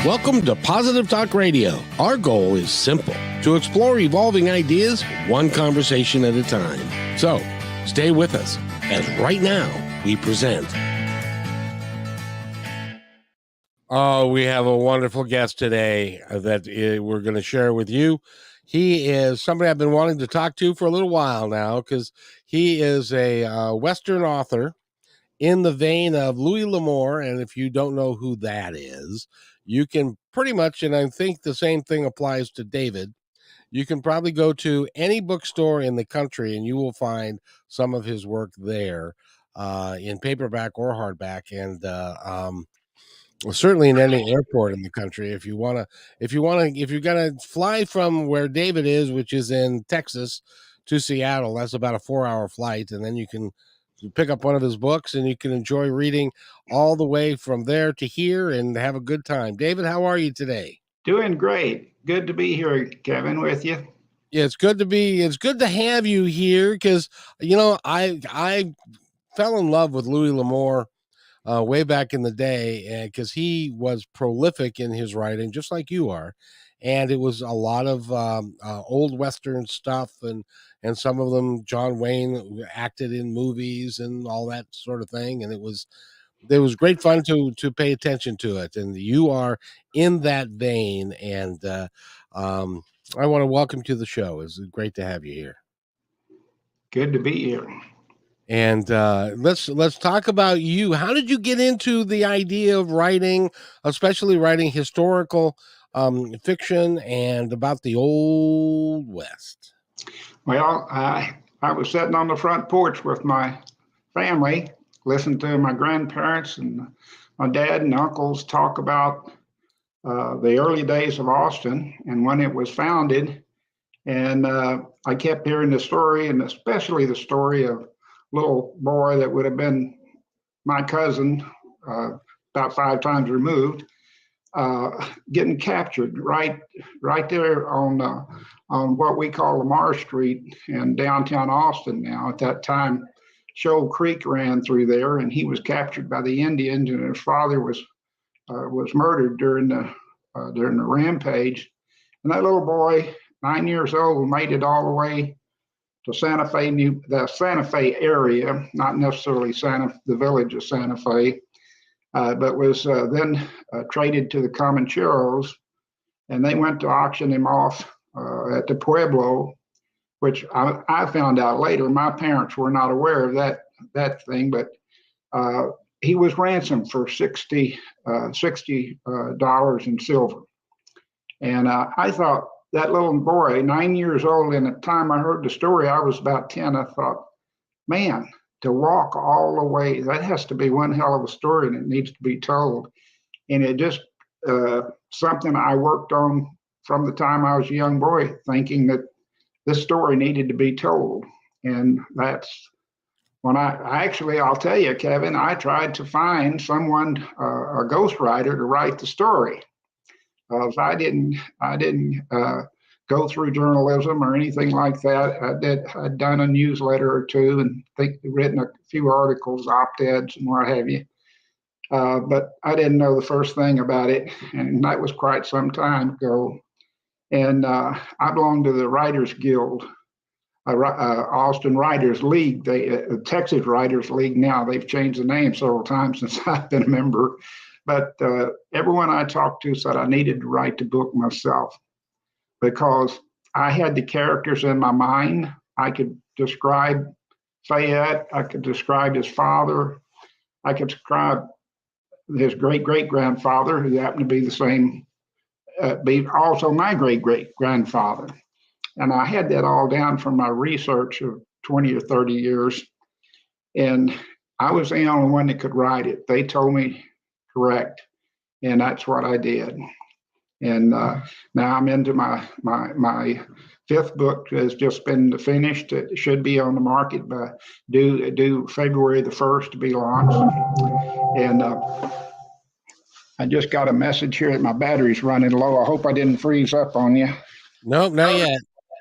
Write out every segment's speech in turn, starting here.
Welcome to Positive Talk Radio. Our goal is simple: to explore evolving ideas, one conversation at a time. So, stay with us, as right now we present. Oh, we have a wonderful guest today that we're going to share with you. He is somebody I've been wanting to talk to for a little while now, because he is a Western author in the vein of Louis L'Amour. And if you don't know who that is, you can pretty much, and I think the same thing applies to David, you can probably go to any bookstore in the country and you will find some of his work there, in paperback or hardback. And well, certainly in any airport in the country. If you're gonna fly from where David is, which is in Texas, to Seattle, that's about a 4-hour flight, and then you can pick up one of his books and you can enjoy reading all the way from there to here and have a good time. David, how are you today? Doing great. Good to be here, Kevin, with you. Yeah, it's good to have you here, because I fell in love with Louis L'Amour way back in the day, because he was prolific in his writing, just like you are. And it was a lot of old Western stuff, and some of them John Wayne acted in movies and all that sort of thing. And it was great fun to pay attention to it. And you are in that vein. And I want to welcome you to the show. It's great to have you here. Good to be here. And let's talk about you. How did you get into the idea of writing, especially writing historical fiction and about the Old West? Well, I was sitting on the front porch with my family, listening to my grandparents and my dad and uncles talk about the early days of Austin and when it was founded. And I kept hearing the story, and especially the story of little boy that would have been my cousin, about 5 times removed, getting captured right there on what we call Lamar Street in downtown Austin now. At that time, Shoal Creek ran through there, and he was captured by the Indians, and his father was murdered during the rampage. And that little boy, 9 years old, made it all the way to Santa Fe, the Santa Fe area, not necessarily the village of Santa Fe, but was then traded to the Comancheros, and they went to auction him off at the Pueblo, which I found out later. My parents were not aware of that thing, but he was ransomed for $60 in silver. And I thought, that little boy, 9 years old, and at the time I heard the story, I was about 10. I thought, man, to walk all the way, that has to be one hell of a story, and it needs to be told. And it just something I worked on from the time I was a young boy, thinking that this story needed to be told. And that's when I'll tell you, Kevin, I tried to find someone, a ghostwriter, to write the story. I didn't go through journalism or anything like that. I'd done a newsletter or two, and written a few articles, op-eds, and what have you. But I didn't know the first thing about it, and that was quite some time ago. And I belong to the Writers Guild, Austin Writers League, Texas Writers League now. They've changed the name several times since I've been a member. But everyone I talked to said I needed to write the book myself, because I had the characters in my mind. I could describe Fayette. I could describe his father. I could describe his great-great-grandfather, who happened to be the same, be also my great-great-grandfather. And I had that all down from my research of 20 or 30 years. And I was the only one that could write it. They told me correct, and that's what I did. And now I'm into my 5th book. Has just been finished. It should be on the market by due February the 1st to be launched. And I just got a message here that my battery's running low. I hope I didn't freeze up on you. Nope, not yet.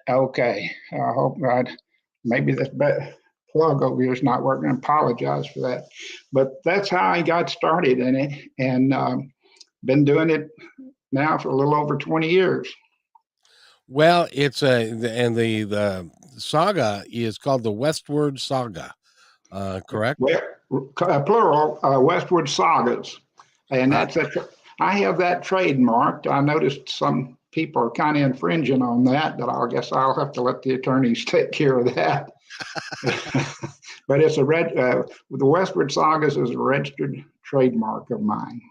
Okay. I hope not. Maybe this plug over here is not working. I apologize for that. But that's how I got started in it, and been doing it now for a little over 20 years. Well, it's and the saga is called the Westward Saga, correct? Well, plural, Westward Sagas. And Uh, I have that trademarked. I noticed some people are kind of infringing on that, but I guess I'll have to let the attorneys take care of that. But it's the Westward Sagas is a registered trademark of mine.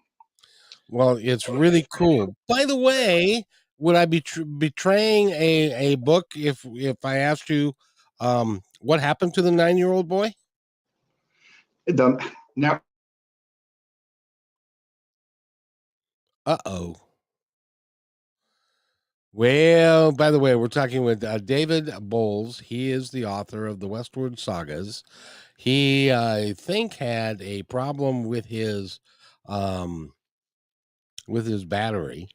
well, it's really cool. By the way, would I be betraying a book if I asked you what happened to the 9-year-old boy? Now, Uh-oh. Well, by the way, we're talking with David Bowles. He is the author of the Westward Sagas. He, I think, had a problem um, with his battery.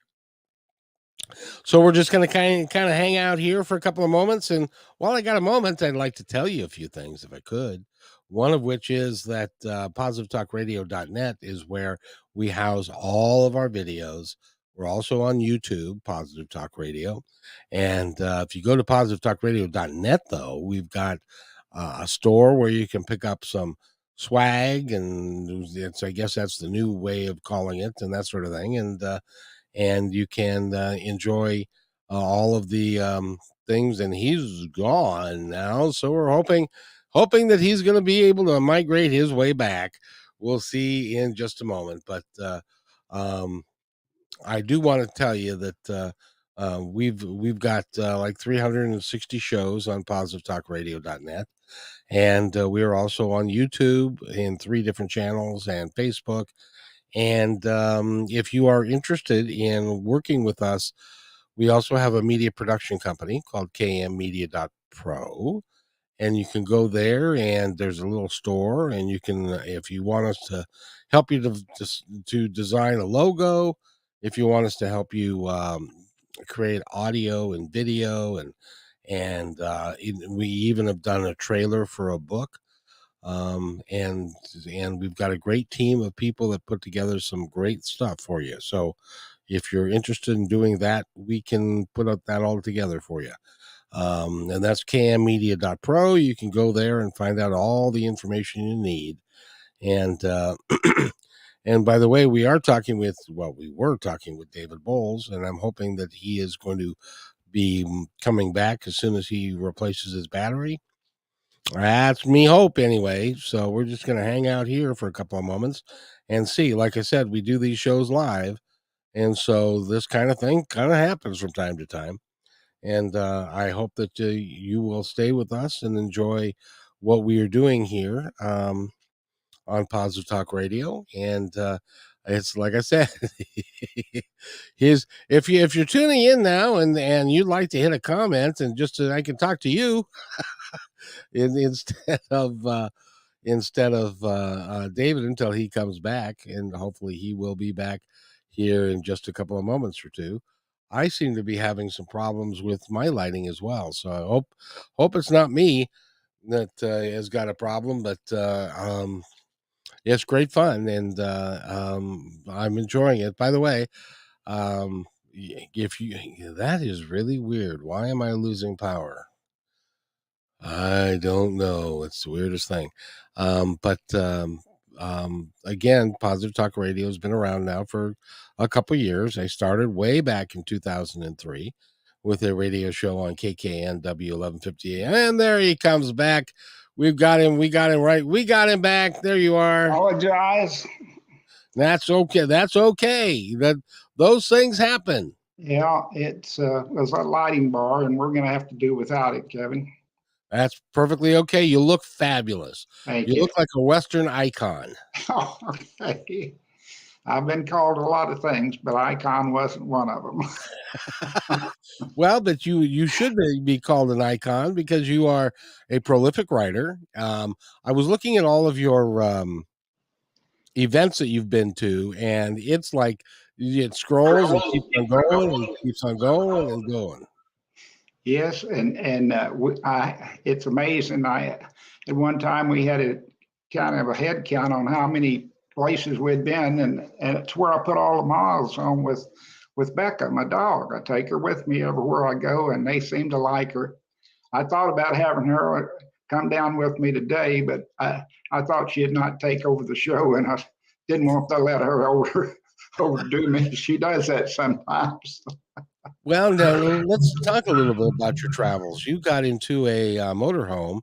So we're just going to kind of hang out here for a couple of moments. And while I got a moment, I'd like to tell you a few things if I could. One of which is that positivetalkradio.net is where we house all of our videos. We're also on YouTube, Positive Talk Radio. And if you go to positivetalkradio.net, though, we've got a store where you can pick up some swag, and I guess that's the new way of calling it, and that sort of thing. And you can enjoy all of the things. And he's gone now, so we're hoping that he's going to be able to migrate his way back. We'll see in just a moment, but um, I do want to tell you that we've got like 360 shows on positivetalkradio.net, and we are also on YouTube in 3 different channels and Facebook. And if you are interested in working with us, we also have a media production company called kmmedia.pro. And you can go there, and there's a little store, and you can, if you want us to help you to design a logo, if you want us to help you create audio and video, we even have done a trailer for a book. And we've got a great team of people that put together some great stuff for you. So if you're interested in doing that, we can put up that all together for you. And that's kmmedia.pro. You can go there and find out all the information you need. And and by the way, we were talking with David Bowles, and I'm hoping that he is going to be coming back as soon as he replaces his battery. That's me hope anyway. So we're just going to hang out here for a couple of moments and see. Like I said, we do these shows live, and so this kind of thing kind of happens from time to time. And I hope that you will stay with us and enjoy what we are doing here on Positive Talk Radio. And it's like I said, if you're tuning in now and you'd like to hit a comment and just so I can talk to you instead of David until he comes back, and hopefully he will be back here in just a couple of moments or two. I seem to be having some problems with my lighting as well, so I hope it's not me that has got a problem. But it's great fun, and I'm enjoying it. By the way, if you that is really weird. Why am I losing power? I don't know. It's the weirdest thing. But again, Positive Talk Radio has been around now for a couple years. I started way back in 2003 with a radio show on KKNW 1150. And there he comes back. We've got him. We got him right. We got him back. There you are. Apologize. That's okay. That's okay. Those things happen. Yeah, it's a lighting bar, and we're going to have to do without it, Kevin. That's perfectly okay. You look fabulous. Thank You you. look like a Western icon. Oh, okay. I've been called a lot of things, but icon wasn't one of them. Well, but you should be called an icon because you are a prolific writer. I was looking at all of your events that you've been to, and it's like it scrolls and keeps on going and keeps on going and going. Yes, and it's amazing. At one time we had a kind of a head count on how many places we'd been, and it's where I put all the miles on with with Becca, my dog. I take her with me everywhere I go, and they seem to like her. I thought about having her come down with me today, but I thought she'd not take over the show, and I didn't want to let her overdo me. She does that sometimes. Well, now let's talk a little bit about your travels. You got into a motorhome,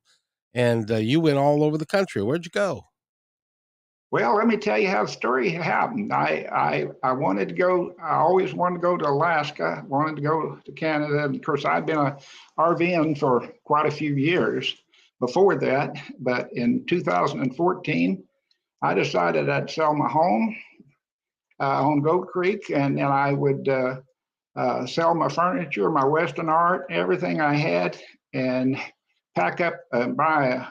and you went all over the country. Where'd you go? Well, let me tell you how the story happened. I wanted to go. I always wanted to go to Alaska. Wanted to go to Canada. And of course, I'd been a RVing for quite a few years before that. But in 2014, I decided I'd sell my home on Goat Creek, and then I would sell my furniture, my Western art, everything I had, and pack up and buy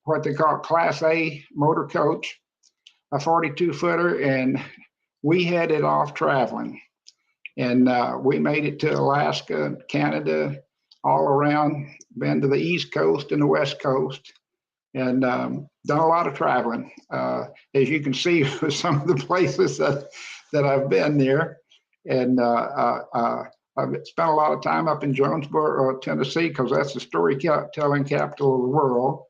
what they call Class A motor coach, a 42-footer, and we headed off traveling. And we made it to Alaska, Canada, all around, been to the East Coast and the West Coast, and done a lot of traveling. As you can see, with some of the places that I've been there. And I've spent a lot of time up in Jonesborough, Tennessee, because that's the storytelling capital of the world.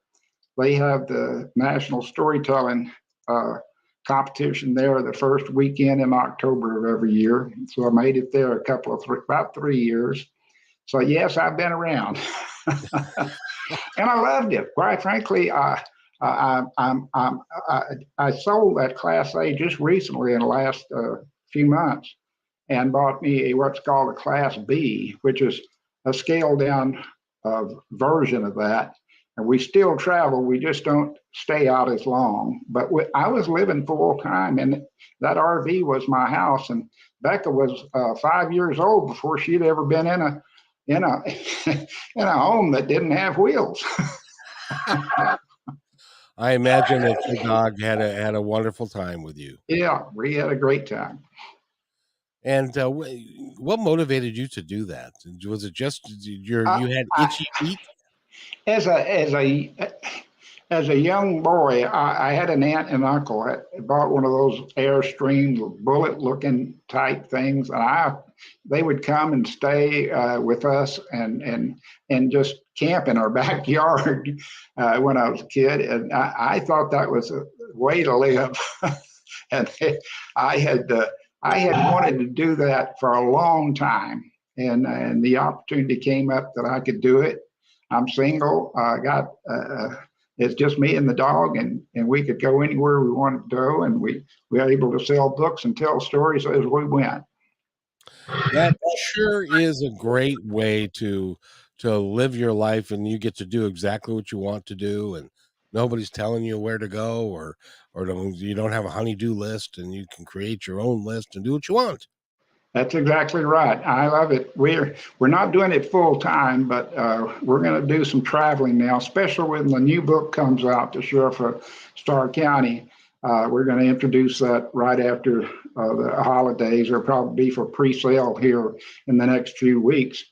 They have the National Storytelling competition there the first weekend in October of every year. So I made it there about 3 years. So yes, I've been around, and I loved it. Quite frankly, I sold that Class A just recently in the last few months, and bought me what's called a Class B, which is a scaled down version of that. And we still travel, we just don't stay out as long. But I was living full time, and that RV was my house. And Becca was 5 years old before she'd ever been in a in a home that didn't have wheels. I imagine that your dog had a wonderful time with you. Yeah, we had a great time. And what motivated you to do that? Was it just you had I, itchy feet? as a young boy, I had an aunt and uncle that bought one of those Airstream bullet-looking type things, and they would come and stay with us and just camp in our backyard when I was a kid, and I thought that was a way to live, and I had wanted to do that for a long time, and the opportunity came up that I could do it. I'm single. I got it's just me and the dog, and we could go anywhere we wanted to go, and we were able to sell books and tell stories as we went. That sure is a great way to live your life, and you get to do exactly what you want to do, and nobody's telling you where to go, or you don't have a honey-do list, and you can create your own list and do what you want. That's exactly right. I love it. We're not doing it full time, but we're going to do some traveling now, especially when the new book comes out, The Sheriff of Starr County. We're going to introduce that right after the holidays. It'll probably be for pre-sale here in the next few weeks,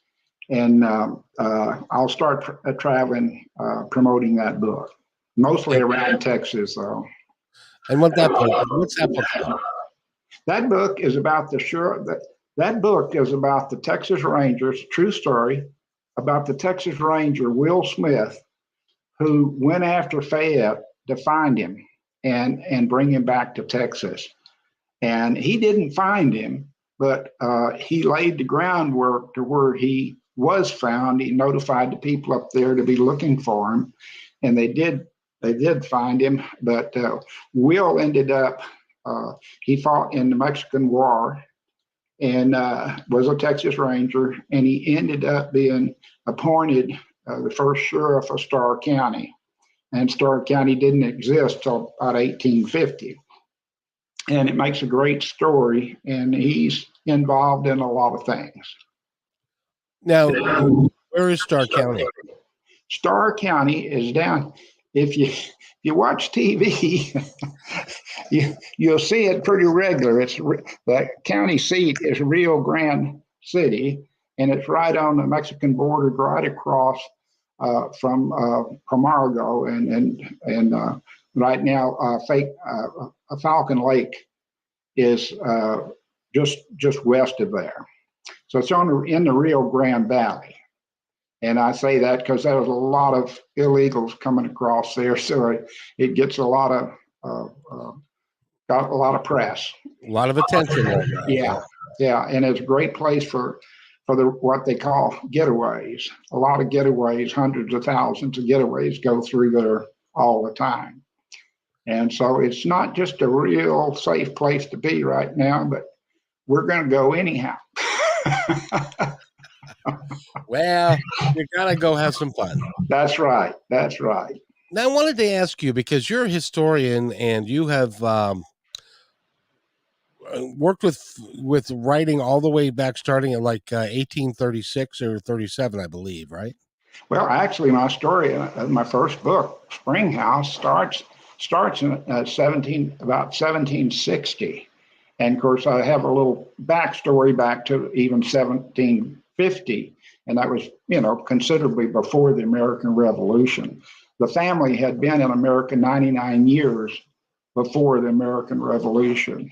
and I'll start traveling, promoting that book, mostly around Texas, though. And what's that book about? That book is about that book is about the Texas Rangers, true story about the Texas Ranger Will Smith, who went after Fayette to find him and bring him back to Texas. And he didn't find him, but he laid the groundwork to where he was found. He notified the people up there to be looking for him, and they did find him. But Will ended up he fought in the Mexican War and was a Texas Ranger, and he ended up being appointed the first sheriff of Starr County. And Starr County didn't exist till about 1850. And it makes a great story, and he's involved in a lot of things. Now, where is Starr County? Starr County is down. If you watch TV, you'll see it pretty regular. The county seat is Rio Grande City, and it's right on the Mexican border, right across from Camargo, and right now, Falcon Lake is just west of there. So it's in the Rio Grande Valley. And I say that because there was a lot of illegals coming across there, so it gets a lot of got a lot of press, a lot of attention right now. Yeah, and it's a great place for what they call getaways. A lot of getaways, hundreds of thousands of getaways go through there all the time, and so it's not just a real safe place to be right now, but we're going to go anyhow. Well, you gotta go have some fun. That's right. That's right. Now, I wanted to ask you, because you're a historian and you have worked with writing all the way back, starting at like 1836 or 37, I believe, right? Well, actually, my story, my first book, Spring House, starts in about 1760, and of course, I have a little backstory back to even 1750, and that was, considerably before the American Revolution. The family had been in America 99 years before the American Revolution.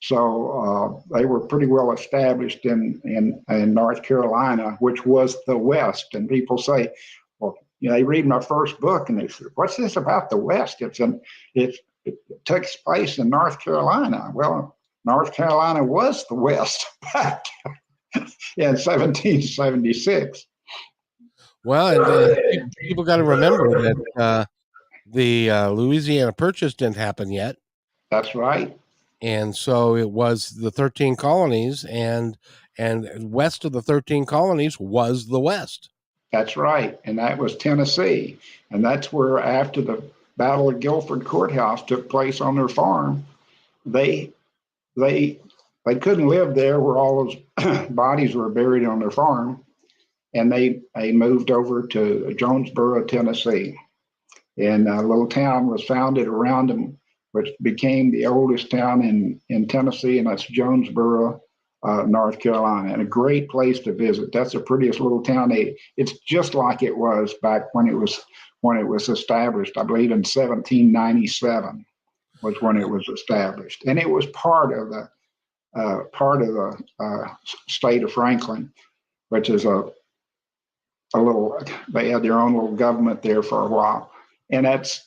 So they were pretty well established in North Carolina, which was the West. And people say, well, they read my first book and they say, what's this about the West? It takes place in North Carolina. Well, North Carolina was the West back in 1776. Well, and people got to remember that the Louisiana Purchase didn't happen yet. That's right. And so it was the 13 colonies, and west of the 13 colonies was the West. That's right. And that was Tennessee. And that's where, after the Battle of Guilford Courthouse took place on their farm, they couldn't live there where all those bodies were buried on their farm. And they moved over to Jonesborough, Tennessee. And a little town was founded around them, which became the oldest town in Tennessee, and that's Jonesborough, North Carolina, and a great place to visit. That's the prettiest little town. It's just like it was back when it was established. I believe in 1797 was when it was established, and it was part of the state of Franklin, which is a little. They had their own little government there for a while, and that's.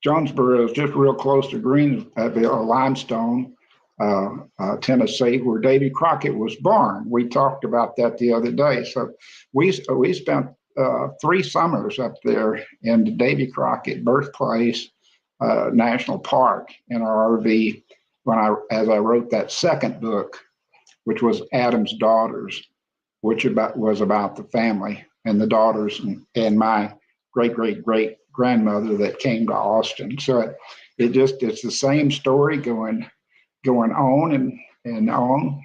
Jonesborough is just real close to Greenville, Limestone, Tennessee, where Davy Crockett was born. We talked about that the other day. So we spent 3 summers up there in the Davy Crockett Birthplace National Park in our RV as I wrote that second book, which was Adam's Daughters, which was about the family and the daughters and my great grandmother that came to Austin. So it's the same story going on and on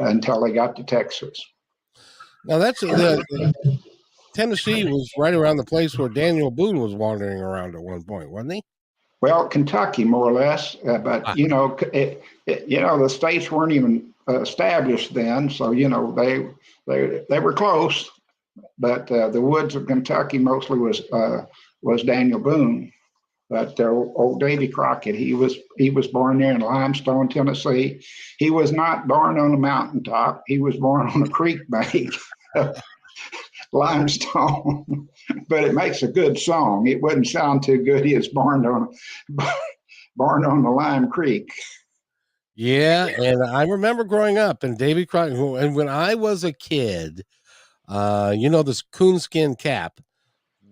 until they got to Texas. Now that's Tennessee was right around the place where Daniel Boone was wandering around at one point, wasn't he? Well, Kentucky, more or less, but the states weren't even established then, so they were close. But the woods of Kentucky mostly was Daniel Boone. But old Davy Crockett, he was born there in Limestone, Tennessee. He was not born on a mountaintop. He was born on a creek bank, Limestone. But it makes a good song. It wouldn't sound too good. He was born on the Lime Creek. Yeah, and I remember growing up and Davy Crockett, and when I was a kid. This coonskin cap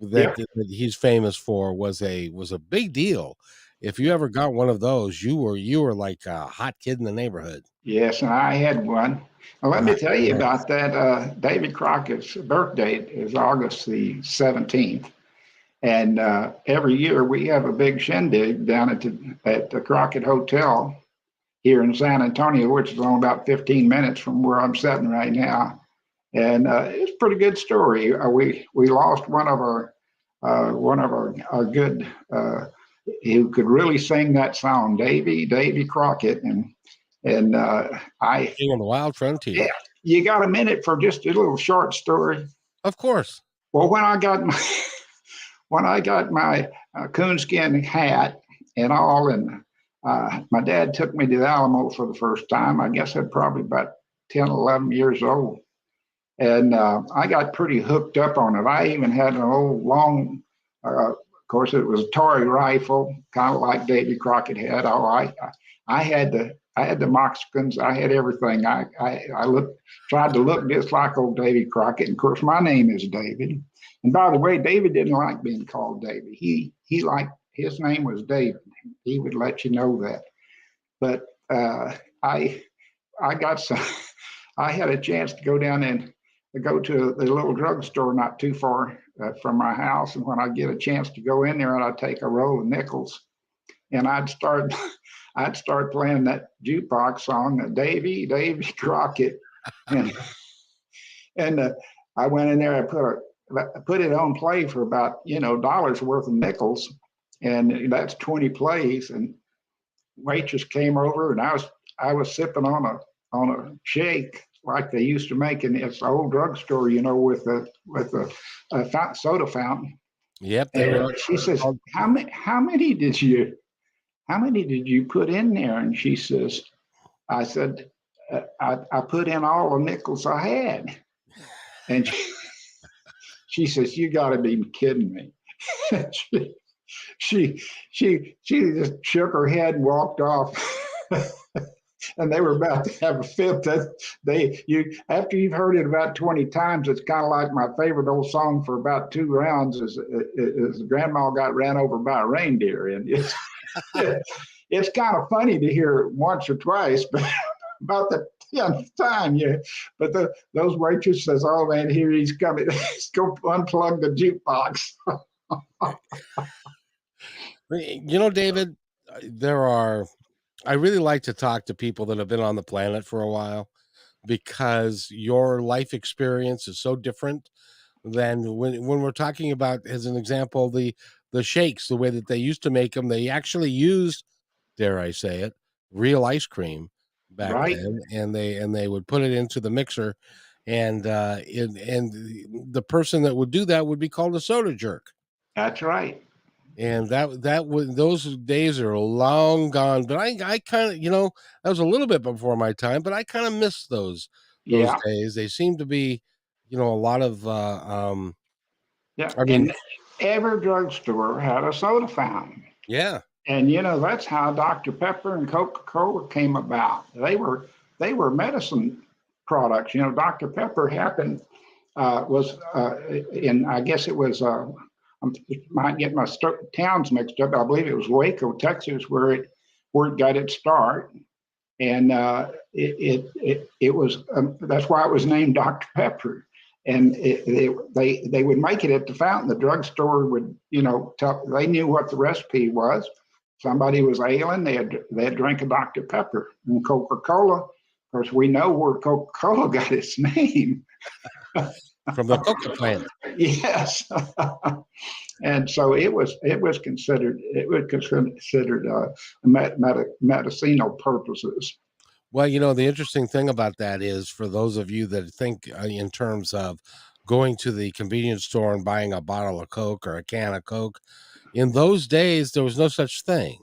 that he's famous for was a big deal. If you ever got one of those, you were like a hot kid in the neighborhood. Yes, and I had one. Well, let me tell you about that. David Crockett's birthday is August the 17th, and every year we have a big shindig down at the Crockett Hotel here in San Antonio, which is only about 15 minutes from where I'm sitting right now. And it's a pretty good story. We lost one of our good who could really sing that song, Davy Crockett, and King on the Wild Frontier. Yeah, you got a minute for just a little short story? Of course. Well, when I got my coonskin hat and all, and my dad took me to the Alamo for the first time. I guess I'm probably about 10, 11 years old. And I got pretty hooked up on it. I even had an old long, of course, it was a Tory rifle, kind of like Davy Crockett had. I had the Moxicans. I had everything. I tried to look just like old Davy Crockett. And of course, my name is David. And by the way, David didn't like being called David. He liked, his name was David. He would let you know that. But I got some. I had a chance to go down and go to the little drugstore not too far from my house, and when I get a chance to go in there, I'd take a roll of nickels, and I'd start playing that jukebox song, Davy Crockett, and I went in there. I put it on play for about $1 worth of nickels, and that's 20 plays. And waitress came over, and I was sipping on a shake like they used to make in this old drugstore, with a soda fountain. Yep. And she says, how many did you put in there? And she says, I said, I put in all the nickels I had. And she says, you got to be kidding me. she just shook her head and walked off. And they were about to have a fit. After you've heard it about 20 times, it's kind of like my favorite old song for about 2 rounds is Grandma Got Ran Over by a Reindeer. And it's kind of funny to hear it once or twice, but about the 10th time, yeah. But those waitress says, oh man, here he's coming. Let's go unplug the jukebox. David, I really like to talk to people that have been on the planet for a while, because your life experience is so different than when we're talking about, as an example, the shakes, the way that they used to make them. They actually used, dare I say it, real ice cream back Right. then, and they would put it into the mixer, and the person that would do that would be called a soda jerk. That's right. And those days are long gone. But I kind of, that was a little bit before my time, but I kind of miss those Yeah. days. They seem to be, a lot of Yeah. I mean, And every drugstore had a soda fountain. yeah. And that's how Dr. Pepper and Coca-Cola came about. They were medicine products. Dr. Pepper was in, I guess it was I might get my towns mixed up. I believe it was Waco, Texas, where it got its start, and it was that's why it was named Dr. Pepper. And they would make it at the fountain. The drugstore would they knew what the recipe was. Somebody was ailing, they'd drink a Dr. Pepper. And Coca-Cola, of course, we know where Coca-Cola got its name. From the Coca plant. Yes. And so it was considered medicinal purposes. Well, the interesting thing about that is, for those of you that think in terms of going to the convenience store and buying a bottle of Coke or a can of Coke, in those days there was no such thing.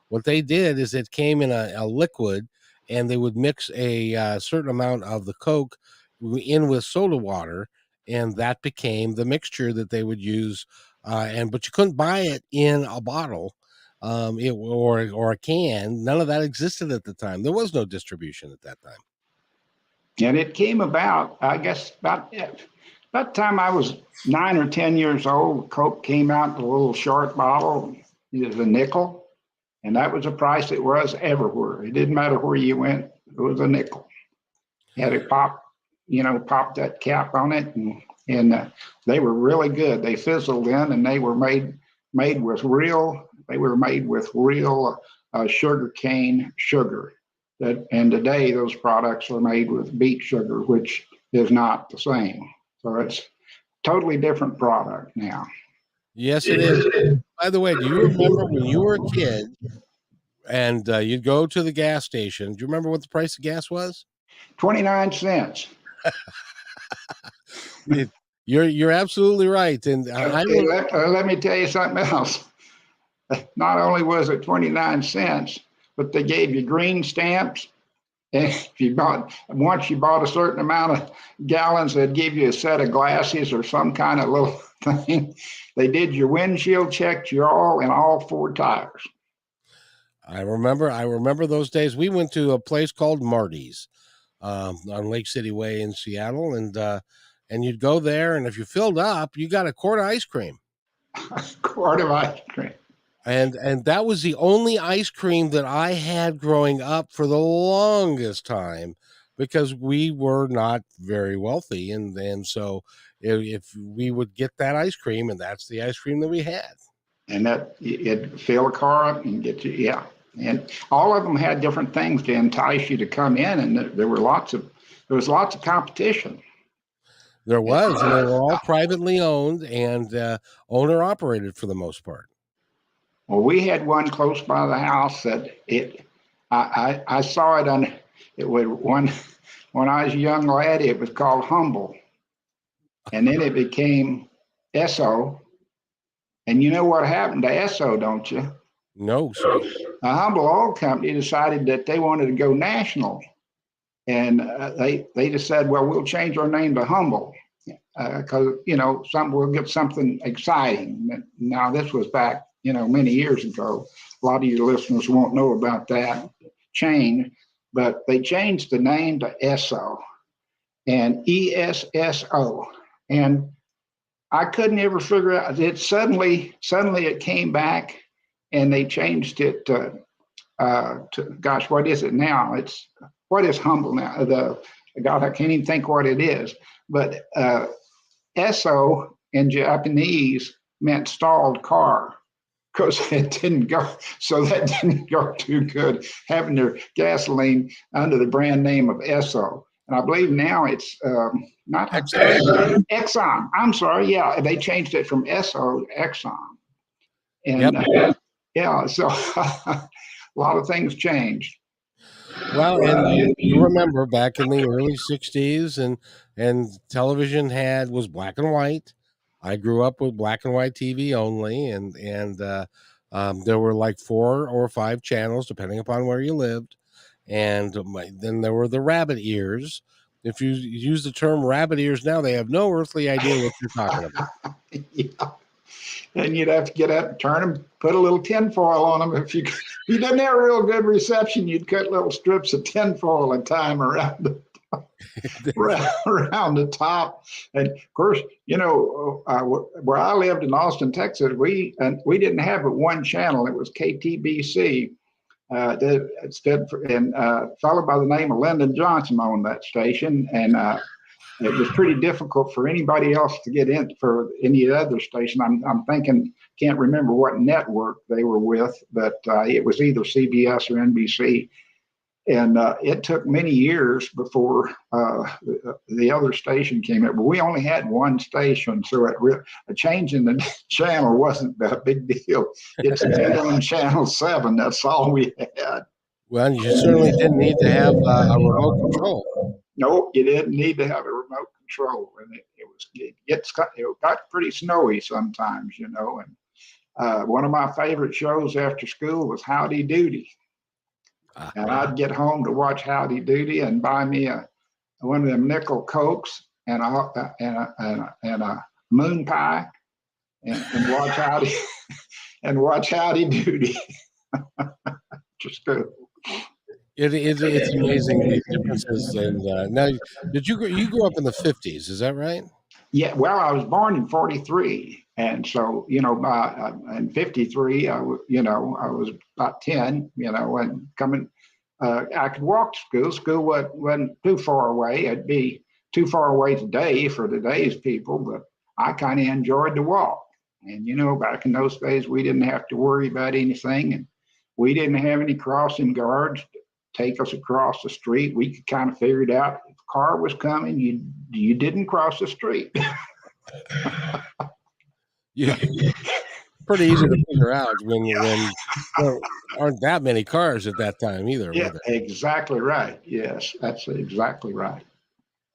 What they did is it came in a liquid, and they would mix a certain amount of the Coke in with soda water, and that became the mixture that they would use. But you couldn't buy it in a bottle, or a can. None of that existed at the time. There was no distribution at that time. And it came about, I guess, about the time I was 9 or 10 years old. Coke came out in a little short bottle. It was a nickel, and that was the price it was everywhere. It didn't matter where you went; it was a nickel. Had it pop that cap on it, and they were really good. They fizzled in, and they were made with real. They were made with real sugar cane sugar. And today those products are made with beet sugar, which is not the same. So it's totally different product now. Yes, it is. By the way, do you remember when you were a kid and you'd go to the gas station? Do you remember what the price of gas was? 29 cents. You're absolutely right. And let me tell you something else. Not only was it 29 cents, but they gave you green stamps. And if you once you bought a certain amount of gallons, they'd give you a set of glasses or some kind of little thing. They did your windshield, checked your oil, and all 4 tires. I remember those days. We went to a place called Marty's on Lake City Way in Seattle, and you'd go there, and if you filled up, you got a quart of ice cream. A quart of ice cream. And that was the only ice cream that I had growing up for the longest time, because we were not very wealthy, and so if we would get that ice cream, and that's the ice cream that we had. And that it'd fill a car up and get you, yeah. And all of them had different things to entice you to come in, and there was lots of competition. There was, and they were all privately owned and owner operated for the most part. Well, we had one close by the house that I saw it on it would one when I was a young lad. It was called Humble, and then it became Esso. And you know what happened to Esso, don't you? No, sir. A Humble Oil Company decided that they wanted to go national, and they just said, "Well, we'll change our name to Humble because we'll get something exciting." Now, this was back many years ago. A lot of your listeners won't know about that change, but they changed the name to Esso and ESSO, and I couldn't ever figure out it. Suddenly it came back, and they changed it to gosh, what is it now? What is Humble now? God, I can't even think what it is. But Esso in Japanese meant stalled car, because it didn't go. So that didn't go too good, having their gasoline under the brand name of Esso. And I believe now it's not Exxon. I'm sorry. Yeah, they changed it from Esso to Exxon. And yeah, so a lot of things changed. Well, and you remember back in the early '60s, and television was black and white. I grew up with black and white TV only, and there were like 4 or 5 channels depending upon where you lived, and then there were the rabbit ears. If you use the term rabbit ears now, they have no earthly idea what you're talking about. Yeah. And you'd have to get up and turn them, put a little tinfoil on them. If you didn't have a real good reception, you'd cut little strips of tinfoil and tie them around the top. And of course, where I lived in Austin, Texas, we didn't have but one channel. It was KTBC. Followed by the name of Lyndon Johnson owned that station, and it was pretty difficult for anybody else to get in for any other station. I'm thinking, can't remember what network they were with, but it was either CBS or NBC. And it took many years before the other station came in. But we only had one station, so a change in the channel wasn't a big deal. It's on Channel 7. That's all we had. Well, you certainly didn't need to have a remote control. No, you didn't need to have a remote control, and it got pretty snowy sometimes, And one of my favorite shows after school was Howdy Doody, and I'd get home to watch Howdy Doody and buy me one of them nickel cokes and a moon pie, and watch Howdy and watch Howdy Doody. Just good. It's amazing the differences. And now, you grew up in the '50s? Is that right? Yeah. Well, I was born in '43, and so in '53, I was about 10. And coming, I could walk to school. School wasn't too far away. It'd be too far away today for today's people, but I kind of enjoyed the walk. And back in those days, we didn't have to worry about anything, and we didn't have any crossing guards take us across the street. We could kind of figure it out. If a car was coming, you didn't cross the street. Yeah, pretty easy to figure out when there aren't that many cars at that time either. Yeah, exactly right. Yes, that's exactly right.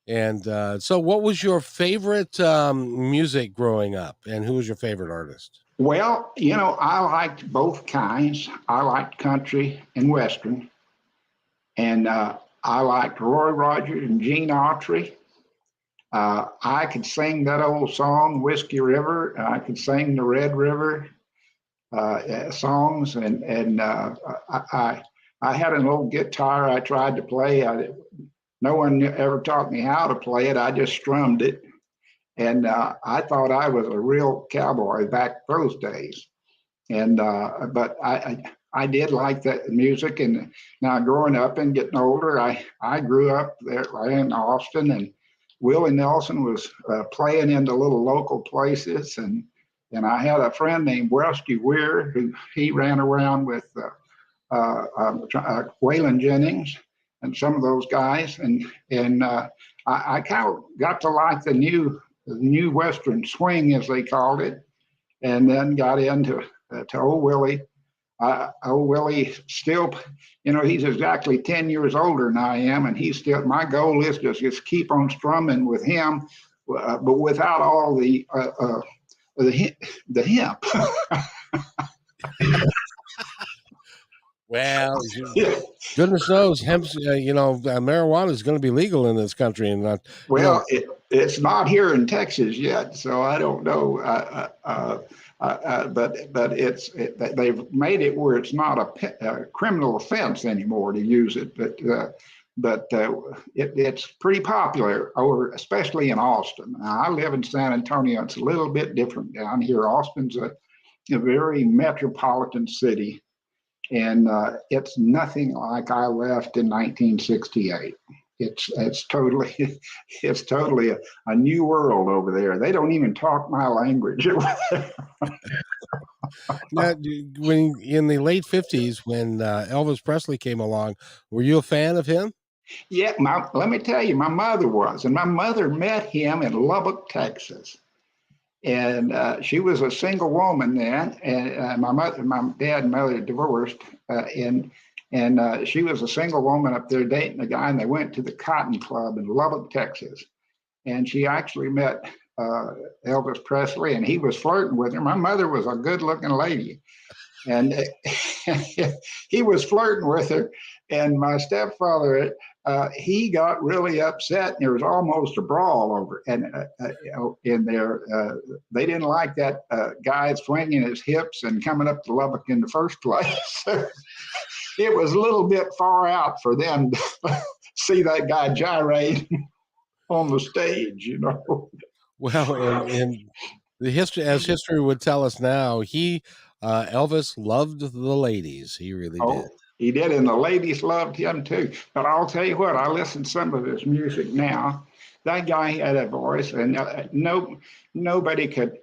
And so, what was your favorite music growing up, and who was your favorite artist? Well, I liked both kinds. I liked country and western, and I liked Roy Rogers and Gene Autry. I could sing that old song, Whiskey River. And I could sing the Red River songs, and I had an old guitar I tried to play. No one ever taught me how to play it. I just strummed it, and I thought I was a real cowboy back those days. And but I did like that music. And now growing up and getting older, I grew up there in Austin, and Willie Nelson was playing in the little local places, and I had a friend named Rusty Weir who he ran around with Waylon Jennings and some of those guys, and I kind of got to like the new Western swing as they called it, and then got into to old Willie. Old Willie still, he's exactly 10 years older than I am, and he's still. My goal is to just keep on strumming with him, but without all the hemp. Well, goodness knows, hemp's, marijuana is going to be legal in this country, and not. Well, it's not here in Texas yet, so I don't know. But they've made it where it's not a criminal offense anymore to use it. But it's pretty popular over, especially in Austin. Now, I live in San Antonio. It's a little bit different down here. Austin's a very metropolitan city, and it's nothing like I left in 1968. It's totally a new world over there. They don't even talk my language. Now, when in the late 50s, when Elvis Presley came along, were you a fan of him? Yeah, let me tell you, my mother was, and my mother met him in Lubbock, Texas. And she was a single woman then, and my dad and mother divorced, and she was a single woman up there dating a guy, and they went to the Cotton Club in Lubbock, Texas, and she actually met Elvis Presley, and he was flirting with her. My mother was a good-looking lady, and he was flirting with her, and my stepfather, he got really upset, and there was almost a brawl over it. And in there, they didn't like that guy swinging his hips and coming up to Lubbock in the first place. It was a little bit far out for them to see that guy gyrate on the stage, Well, in the history, as history would tell us now, Elvis loved the ladies. He really did. He did, and the ladies loved him too. But I'll tell you what, I listen to some of his music now. That guy had a voice, and nobody could.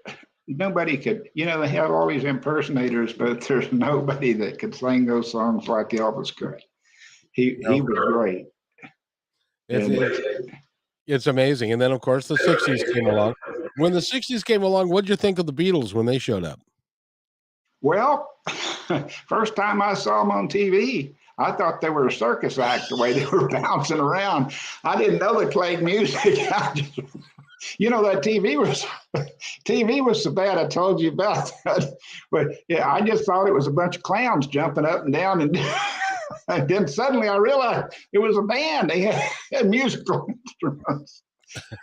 They have all these impersonators, but there's nobody that could sing those songs like Elvis could. He was great. It's amazing. And then, of course, the 60s came along. When the 60s came along, what did you think of the Beatles when they showed up? Well, first time I saw them on TV, I thought they were a circus act the way they were bouncing around. I didn't know they played music. That TV was so bad. I told you about that. But yeah, I just thought it was a bunch of clowns jumping up and down, and then suddenly I realized it was a band. They had musical instruments.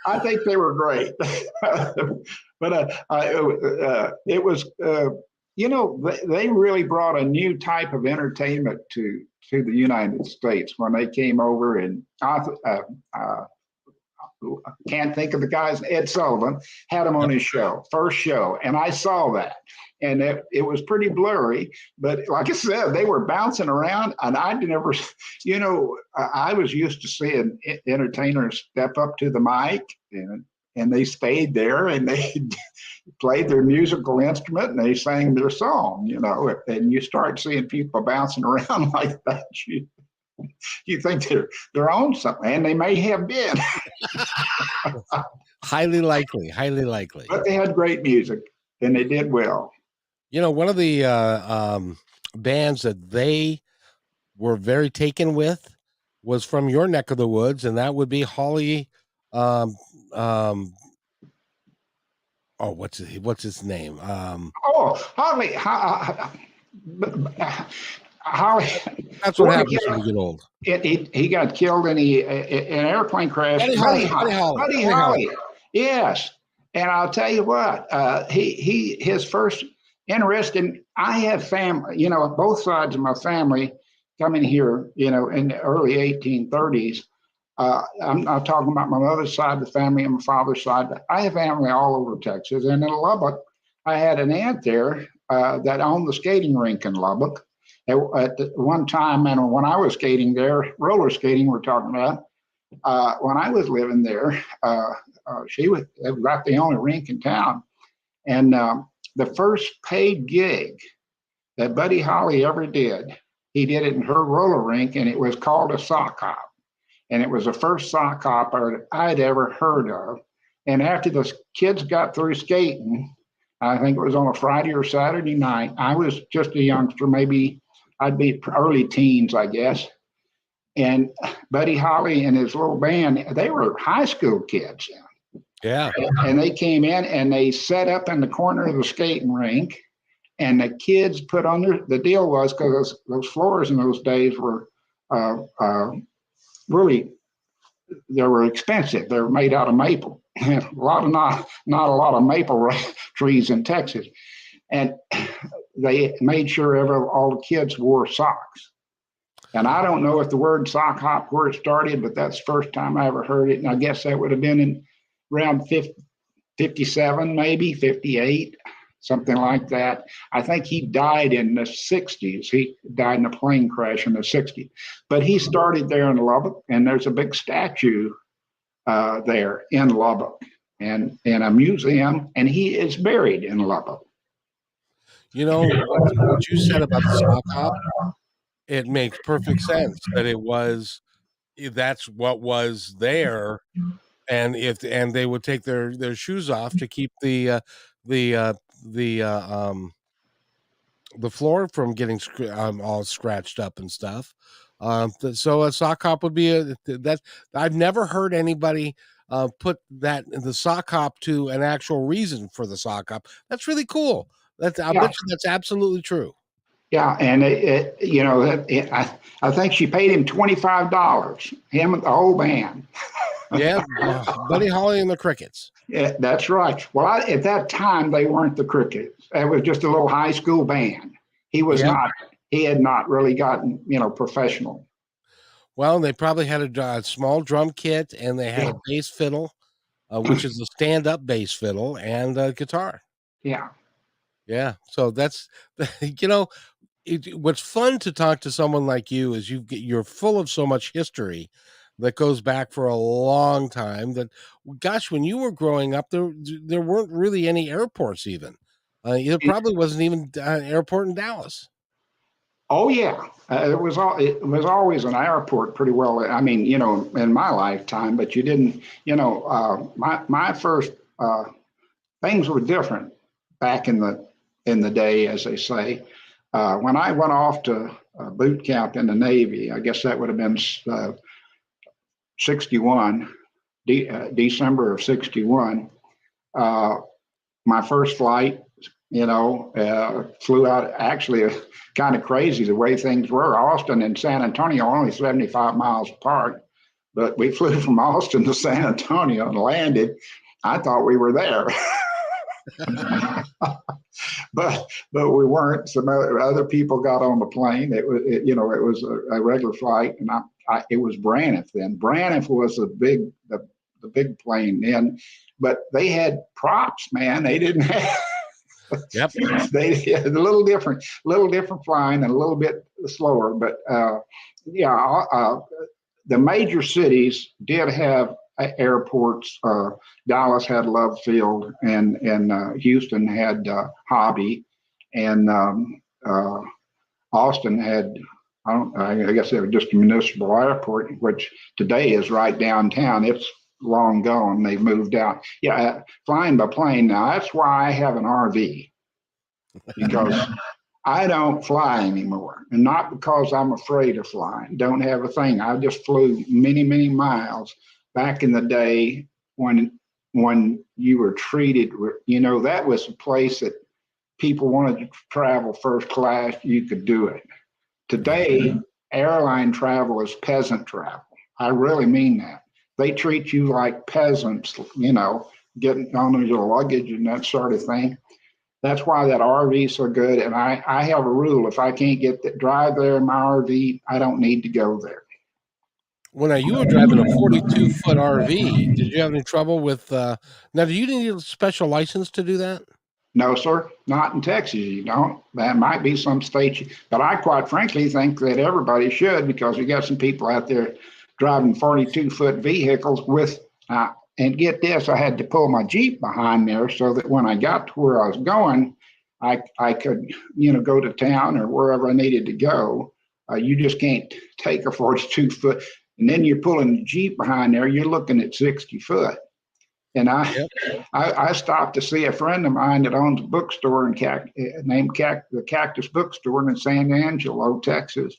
I think they were great, but it was. They really brought a new type of entertainment to the United States when they came over, and I can't think of the guys. Ed Sullivan had them on his first show, and I saw that, and it was pretty blurry. But like I said, they were bouncing around, and I never, I was used to seeing entertainers step up to the mic and they stayed there and they played their musical instrument and they sang their song, and you start seeing people bouncing around like that, you think they're on something, and they may have been. Highly likely. But they had great music and they did well. One of the bands that they were very taken with was from your neck of the woods, and that would be Holly. Oh, what's his name? Oh, Holly, That's what Gordon happens when you get old. he got killed in an airplane crash. Buddy Buddy Holly. Holly, yes. And I'll tell you what, his first interest in. I have family, both sides of my family coming here, in the early 1830s. I'm not talking about my mother's side of the family and my father's side. I have family all over Texas, and in Lubbock, I had an aunt there that owned the skating rink in Lubbock at one time. And when I was skating there, roller skating, we're talking about, when I was living there, it was about the only rink in town. And the first paid gig that Buddy Holly ever did, he did it in her roller rink, and it was called a sock hop. And it was the first sock hop I'd ever heard of. And after the kids got through skating, I think it was on a Friday or Saturday night, I was just a youngster, maybe I'd be early teens, I guess. And Buddy Holly and his little band, they were high school kids. Yeah. And they came in and they set up in the corner of the skating rink. And the kids put on the deal was, because those floors in those days were really, they were expensive. They were made out of maple. A lot of not a lot of maple trees in Texas. And they made sure all the kids wore socks. And I don't know if the word sock hop where it started, but that's the first time I ever heard it. And I guess that would have been in around 57, maybe 58, something like that. I think he died in the 60s. He died in a plane crash in the 60s. But he started there in Lubbock, and there's a big statue there in Lubbock and a museum, and he is buried in Lubbock. What you said about the sock hop, it makes perfect sense that that's what was there. And they would take their shoes off to keep the floor from getting all scratched up and stuff. So a sock hop would be that. I've never heard anybody put that in the sock hop to an actual reason for the sock hop. That's really cool. I bet you that's absolutely true. Yeah, and I think she paid him $25. Him and the whole band. Yeah, Buddy Holly and the Crickets. Yeah, that's right. Well, at that time they weren't the Crickets. It was just a little high school band. He was not. He had not really gotten professional. Well, they probably had a small drum kit, and they had a bass fiddle, which is a stand-up bass fiddle, and a guitar. Yeah. Yeah. So that's what's fun to talk to someone like you is you're full of so much history that goes back for a long time. That, gosh, when you were growing up, there weren't really any airports even. There probably wasn't even an airport in Dallas. Oh yeah, it was always an airport pretty well. I mean, in my lifetime, but you didn't. My first things were different back in the day, as they say. When I went off to boot camp in the Navy, I guess that would have been 61, December of 61. My first flight, flew out. Actually, kind of crazy the way things were. Austin and San Antonio are only 75 miles apart, but we flew from Austin to San Antonio and landed. I thought we were there. but we weren't. Some other people got on the plane. It was a regular flight, and it was Braniff then. Braniff was the big plane then, but they had props, man. They didn't have. Yep. They had a little different flying and a little bit slower, but the major cities did have airports. Dallas had Love Field, and Houston had Hobby, and Austin had, I guess they were just a municipal airport, which today is right downtown. It's long gone. They've moved out. Yeah, flying by plane now. That's why I have an RV, because I don't fly anymore, and not because I'm afraid of flying. Don't have a thing. I just flew many, many miles back in the day when when you were treated, that was a place that people wanted to travel first class, you could do it. Today, airline travel is peasant travel. I really mean that. They treat you like peasants, getting on your luggage and that sort of thing. That's why that RV is so good. And I have a rule: if I can't drive there in my RV, I don't need to go there. Well, now you were driving a 42-foot RV. Did you have any trouble with? Now, do you need a special license to do that? No, sir, not in Texas. You don't. That might be some states, but I quite frankly think that everybody should, because we got some people out there driving 42-foot vehicles with. And get this, I had to pull my Jeep behind there so that when I got to where I was going, I could, go to town or wherever I needed to go. You just can't take a 42-foot, and then you're pulling the Jeep behind there. You're looking at 60 foot. And I stopped to see a friend of mine that owns a bookstore named the Cactus Bookstore in San Angelo, Texas.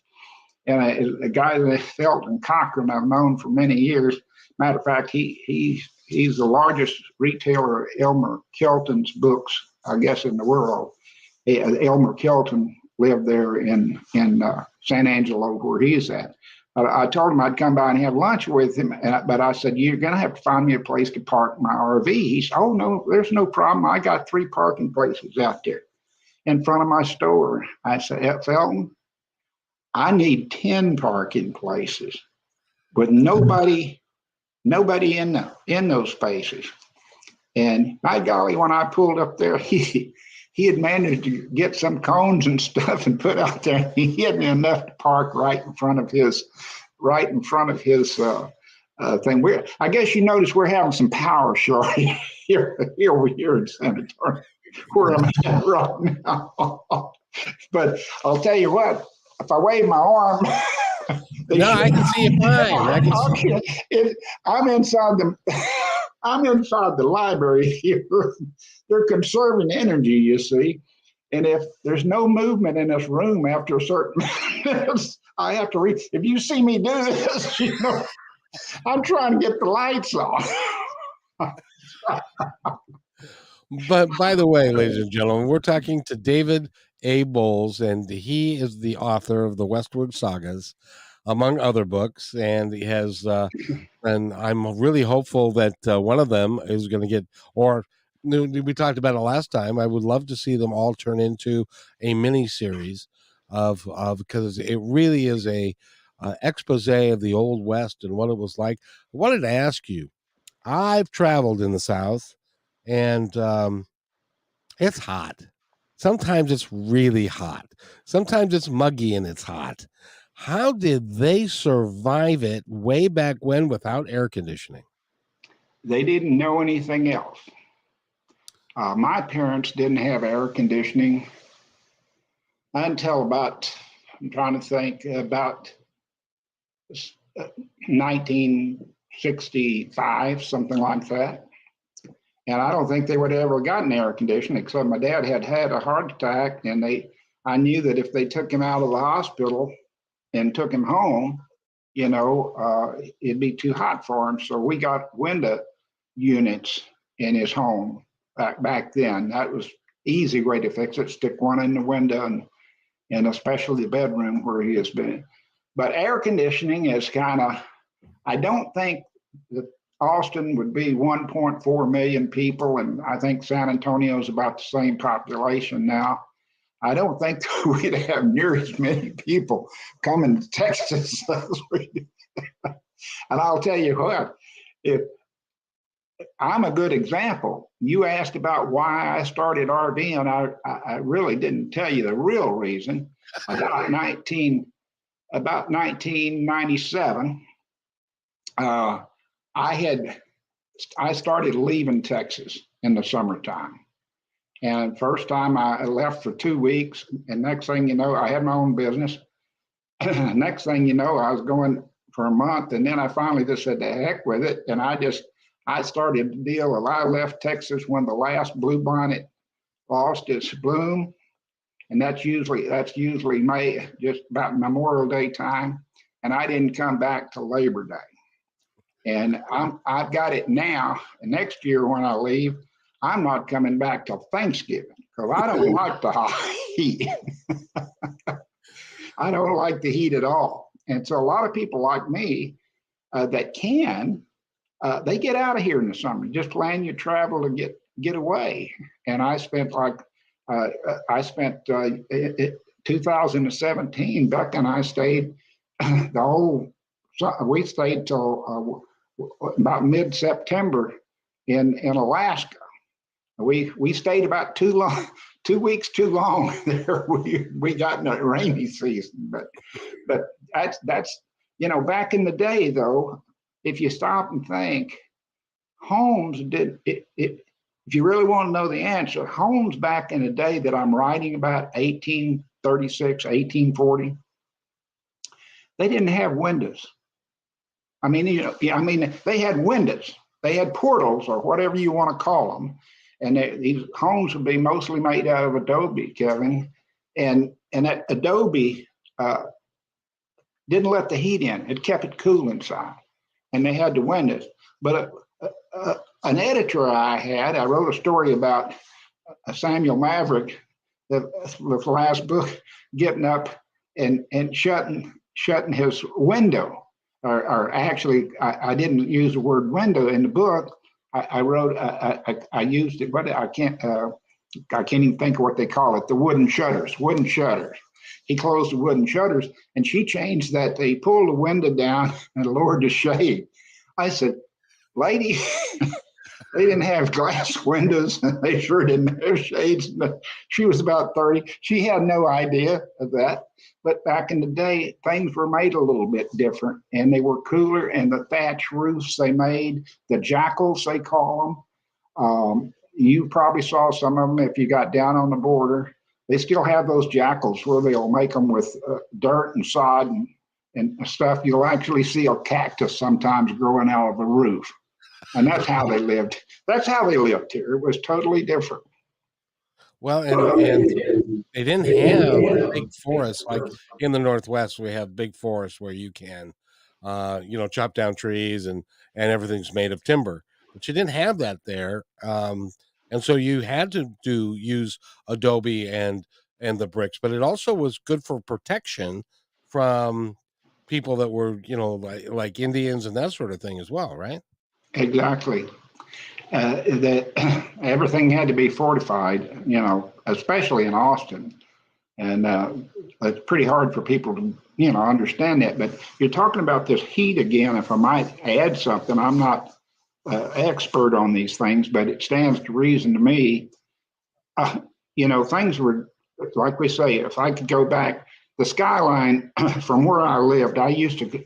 And a guy that Felton Cochran I've known for many years. Matter of fact, he's the largest retailer of Elmer Kelton's books, I guess, in the world. Elmer Kelton lived there in San Angelo, where he's at. I told him I'd come by and have lunch with him, but I said, you're going to have to find me a place to park my RV. He said, oh, no, there's no problem. I got 3 parking places out there in front of my store. I said, Felton, I need 10 parking places with nobody in those spaces. And by golly, when I pulled up there, he had managed to get some cones and stuff and put out there. He had enough to park right in front of his thing. I guess you notice we're having some power shortage here in San Antonio, where I'm at right now. But I'll tell you what, if I wave my arm, I can see it fine. I'm inside the library here. They're conserving energy, you see. And if there's no movement in this room after a certain minutes, I have to read. If you see me do this, I'm trying to get the lights on. But by the way, ladies and gentlemen, we're talking to David A. Bowles, and he is the author of the Westward Sagas, among other books, and he has and I'm really hopeful that one of them is going to get, or we talked about it last time, I would love to see them all turn into a mini series of because it really is a expose of the Old West and what it was like. I wanted to ask you, I've traveled in the South, and it's hot. Sometimes it's really hot. Sometimes it's muggy and it's hot. How did they survive it way back when without air conditioning? They didn't know anything else. My parents didn't have air conditioning until about 1965, something like that. And I don't think they would have ever gotten air conditioning, except my dad had a heart attack, and I knew that if they took him out of the hospital and took him home, it'd be too hot for him. So we got window units in his home back then. That was easy way to fix it. Stick one in the window and especially the bedroom where he has been. But air conditioning is I don't think that Austin would be 1.4 million people, and I think San Antonio is about the same population now. I don't think we'd have near as many people coming to Texas as we do. And I'll tell you what, if I'm a good example. You asked about why I started RVing. I really didn't tell you the real reason. About 1997, I started leaving Texas in the summertime. And first time I left for 2 weeks, and next thing you know, I had my own business. Next thing you know, I was going for a month, and then I finally just said, the heck with it. And I started to deal. I left Texas when the last bluebonnet lost its bloom. And that's usually May, just about Memorial Day time. And I didn't come back till Labor Day. And I've got it now. And next year when I leave, I'm not coming back till Thanksgiving because I don't like the hot heat. I don't like the heat at all. And so a lot of people like me that can, they get out of here in the summer. Just plan your travel to get away. And I spent uh, I spent 2017. Beck and I stayed the whole. We stayed till about mid-September in Alaska. We stayed about 2 weeks too long there. We got in a rainy season, but that's back in the day though. If you stop and think, homes did it. If you really want to know the answer, homes back in the day that I'm writing about, 1836, 1840, they didn't have windows. I mean, they had windows, they had portals or whatever you want to call them, and these homes would be mostly made out of adobe, Kevin, and that adobe didn't let the heat in; it kept it cool inside, and they had the windows. But an editor I wrote a story about Samuel Maverick, the last book, getting up and shutting his window. Or actually, I didn't use the word window in the book. I wrote, I used it, but I can't even think of what they call it. The wooden shutters. He closed the wooden shutters, and she changed that. They pulled the window down and lowered the shade. I said, lady, they didn't have glass windows, and they sure didn't have shades. But she was about 30. She had no idea of that. But back in the day, things were made a little bit different, and they were cooler. And the thatch roofs they made, the jackals they call them. You probably saw some of them if you got down on the border. They still have those jackals where they'll make them with dirt and sod and stuff. You'll actually see a cactus sometimes growing out of the roof. And that's how they lived. That's how they lived here. It was totally different. Well, and they didn't have big forests like in the Northwest. We have big forests where you can, chop down trees and everything's made of timber. But you didn't have that there, and so you had to use adobe and the bricks. But it also was good for protection from people that were like Indians and that sort of thing as well, right? Exactly. That everything had to be fortified, especially in Austin. And it's pretty hard for people to, understand that. But you're talking about this heat again. If I might add something, I'm not expert on these things, but it stands to reason to me. Things were, like we say, if I could go back, the skyline from where I lived,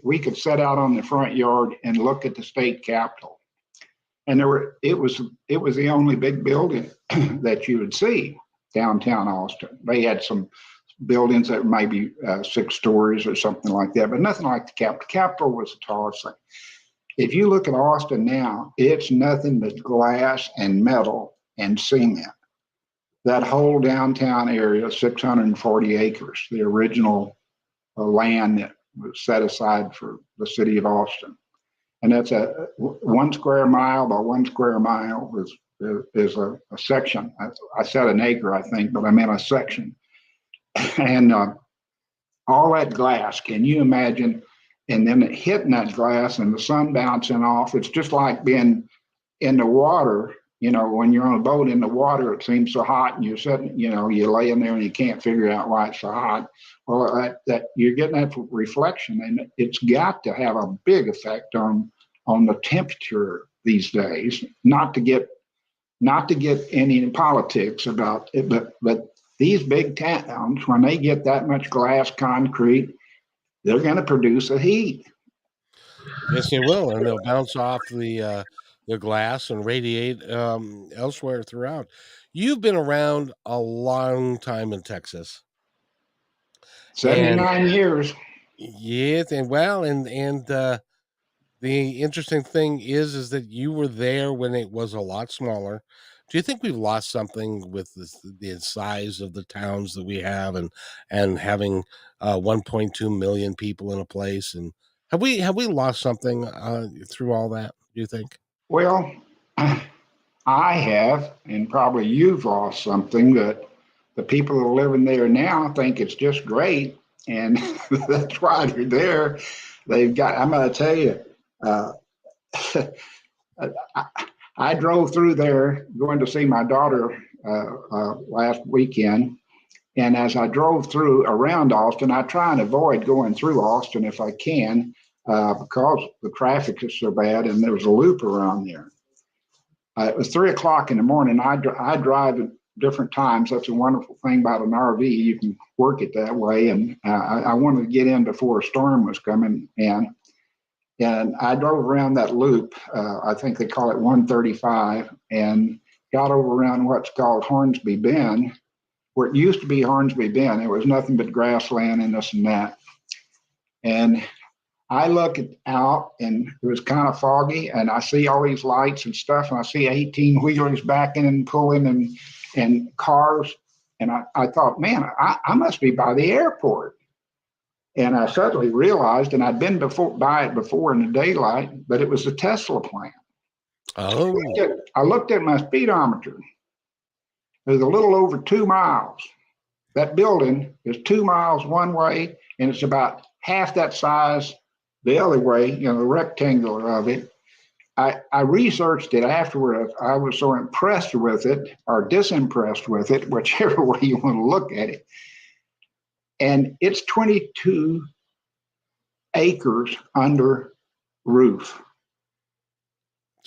we could set out on the front yard and look at the state capitol. And it was the only big building that you would see downtown Austin. They had some buildings that were maybe 6 stories or something like that, but nothing like the Capitol. The Capitol was the tallest thing. If you look at Austin now, it's nothing but glass and metal and cement. That whole downtown area, 640 acres, the original land that was set aside for the city of Austin. And that's a 1 square mile by 1 square mile is a section. I said an acre, I think, but I meant a section. And all that glass, can you imagine? And then hitting that glass and the sun bouncing off. It's just like being in the water. When you're on a boat in the water, it seems so hot, and you're sitting, you're laying there and you can't figure out why it's so hot. Well, that you're getting that reflection, and it's got to have a big effect on the temperature these days. Not to get any politics about it, but these big towns, when they get that much glass concrete, they're going to produce a heat. Yes, they will, and they'll bounce off the glass and radiate elsewhere throughout. You've been around a long time in Texas, and 79 years. yes, and well, and the interesting thing is that you were there when it was a lot smaller. Do you think we've lost something with the size of the towns that we have, and having 1.2 million people in a place? And Have we lost something through all that, do you think? Well, I have, and probably you've lost something that the people that are living there now think it's just great, and that's why they're there. They've got. I'm going to tell you. Uh, I, I drove through there going to see my daughter last weekend, and as I drove through around Austin, I try and avoid going through Austin if I can, because the traffic is so bad, and there's a loop around there. It was 3 o'clock in the morning. I drive at different times. That's a wonderful thing about an RV. You can work it that way. And I wanted to get in before a storm was coming in. And I drove around that loop. I think they call it 135, and got over around what's called Hornsby Bend, where it used to be Hornsby Bend. It was nothing but grassland and this and that. And I look out, and it was kind of foggy, and I see all these lights and stuff, and I see 18 wheelers backing and pulling and cars. And I thought, man, I must be by the airport. And I suddenly realized, and I'd been by it before in the daylight, but it was the Tesla plant. Oh. I looked at my speedometer. It was a little over 2 miles. That building is 2 miles one way, and it's about half that size the other way, the rectangular of it. I researched it afterward. I was so impressed with it, or disimpressed with it, whichever way you want to look at it. And it's 22 acres under roof.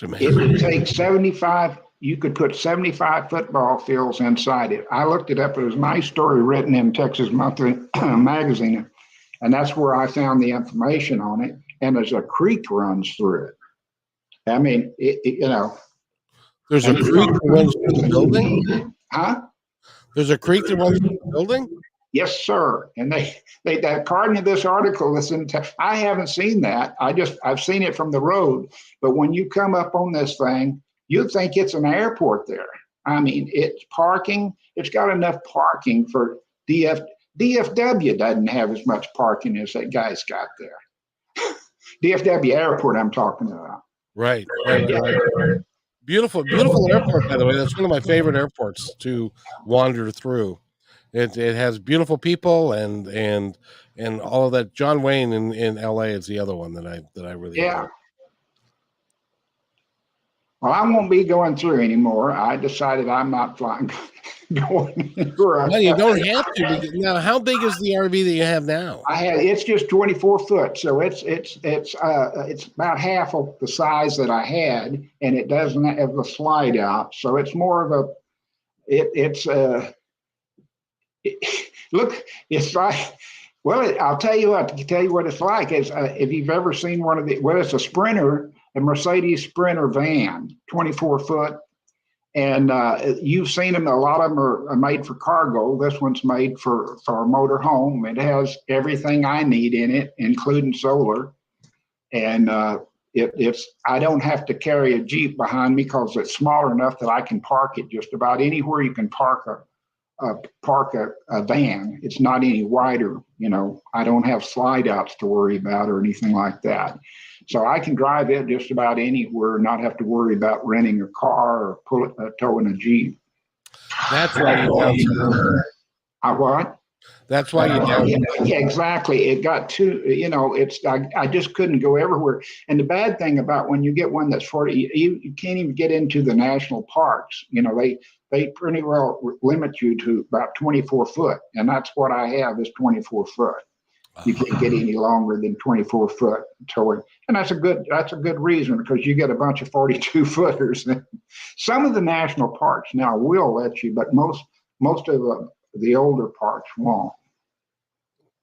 It would take 75, you could put 75 football fields inside it. I looked it up. It was a nice story written in Texas Monthly magazine. And that's where I found the information on it. And there's a creek runs through it. I mean, There's a creek that runs through the building? Huh? There's a creek that runs through the building? Yes, sir. And according to this article, I haven't seen that. I've seen it from the road. But when you come up on this thing, you'd think it's an airport there. I mean, it's parking. It's got enough parking for DFW doesn't have as much parking as that guy's got there. DFW Airport, I'm talking about. Right. Beautiful airport, by the way. That's one of my favorite airports to wander through. It has beautiful people and all of that. John Wayne in LA is the other one that I really like. Well, I won't be going through anymore. I decided I'm not flying. Going anywhere. Well, you don't have to. Now, how big is the RV that you have now? It's just 24 foot, so it's about half of the size that I had, and it doesn't have the slide out. So it's more of a look. It's like, well, I'll tell you what it's like is if you've ever seen one of the it's a Sprinter, a Mercedes Sprinter van, 24 foot. And you've seen them. A lot of them are made for cargo. This one's made for a motor home. It has everything I need in it, including solar. And I don't have to carry a Jeep behind me because it's small enough that I can park it just about anywhere you can park a van. It's not any wider. I don't have slide outs to worry about or anything like that. So I can drive it just about anywhere, not have to worry about renting a car or towing a Jeep. That's why you downsize. What? That's why you downsize. Yeah, exactly. It got too, I just couldn't go everywhere. And the bad thing about when you get one that's 40, you can't even get into the national parks. They pretty well limit you to about 24 foot. And that's what I have is 24 foot. You can't get any longer than 24 foot towing. And that's a good reason because you get a bunch of 42 footers. Some of the national parks now will let you, but most of the older parks won't.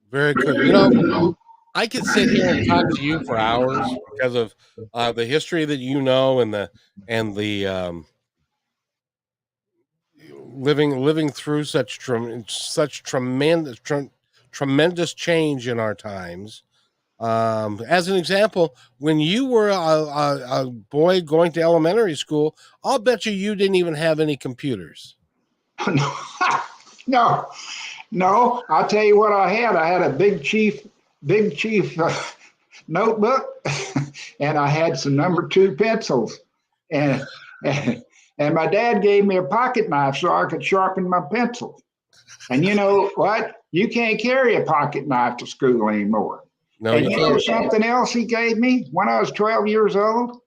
Very good. I could sit here and talk to you for hours because of the history that and the living through such tremendous change in our times. As an example, when you were a boy going to elementary school, I'll bet you didn't even have any computers. No. I'll tell you what I had. I had a Big Chief notebook, and I had some number 2 pencils, and, and and my dad gave me a pocket knife so I could sharpen my pencil. And you know what? You can't carry a pocket knife to school anymore. No, And you you know can't. something else he gave me when I was 12 years old?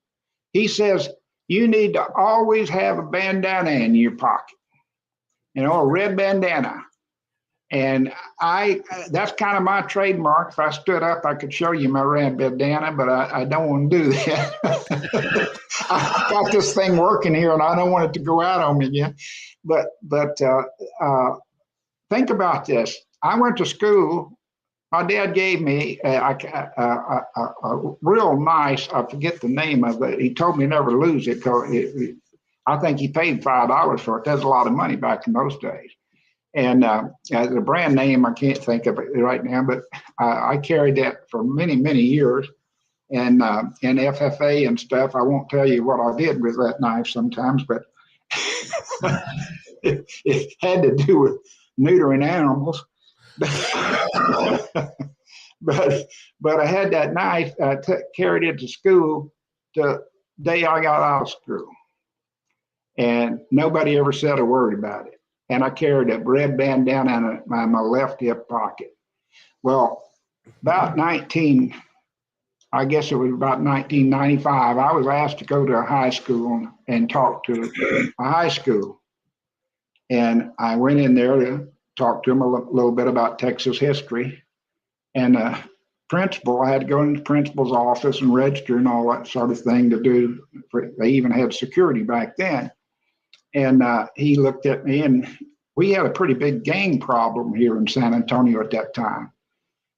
He says, you need to always have a bandana in your pocket, a red bandana. And that's kind of my trademark. If I stood up, I could show you my red bandana, but I don't want to do that. I got this thing working here and I don't want it to go out on me again. But think about this. I went to school. My dad gave me a real nice, I forget the name of it. He told me never lose it because I think he paid $5 for it. That's a lot of money back in those days. And the brand name, I can't think of it right now, but I carried that for many, many years. And in FFA and stuff, I won't tell you what I did with that knife sometimes, but it had to do with neutering animals. but I had that knife. I carried it to school the day I got out of school, and nobody ever said a word about it. And I carried a red bandana in my left hip pocket. Well, I guess it was about 1995, I was asked to go to a high school and talk to a high school. And I went in there to talk to them a little bit about Texas history. And the principal, I had to go into the principal's office and register and all that sort of thing to do. They even had security back then. And he looked at me, and we had a pretty big gang problem here in San Antonio at that time.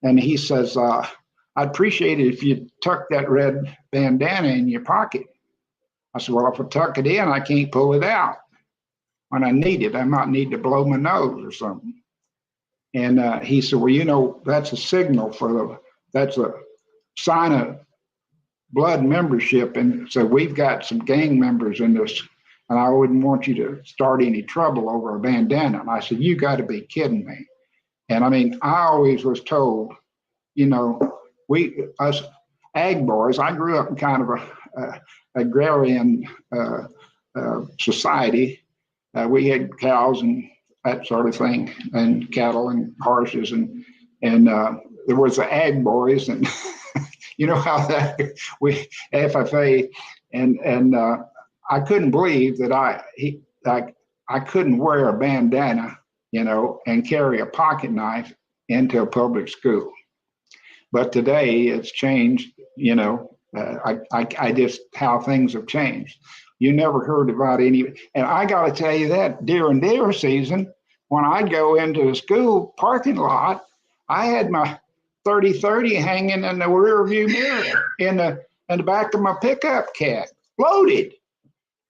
And he says, I'd appreciate it if you tuck that red bandana in your pocket. I said, well, if I tuck it in, I can't pull it out. When I need it, I might need to blow my nose or something. And he said, well, that's a signal that's a sign of blood membership. And so we've got some gang members in this, and I wouldn't want you to start any trouble over a bandana. And I said, you got to be kidding me. And I mean, I always was told, us ag boys, I grew up in kind of a agrarian society. We had cows and that sort of thing, and cattle and horses, and there was the ag boys, and you know how that we FFA, and I couldn't believe that I couldn't wear a bandana, and carry a pocket knife into a public school. But today it's changed, I just how things have changed. You never heard about any, and I got to tell you that during deer season, when I'd go into the school parking lot, I had my 30-30 hanging in the rear view mirror in the back of my pickup cab, loaded,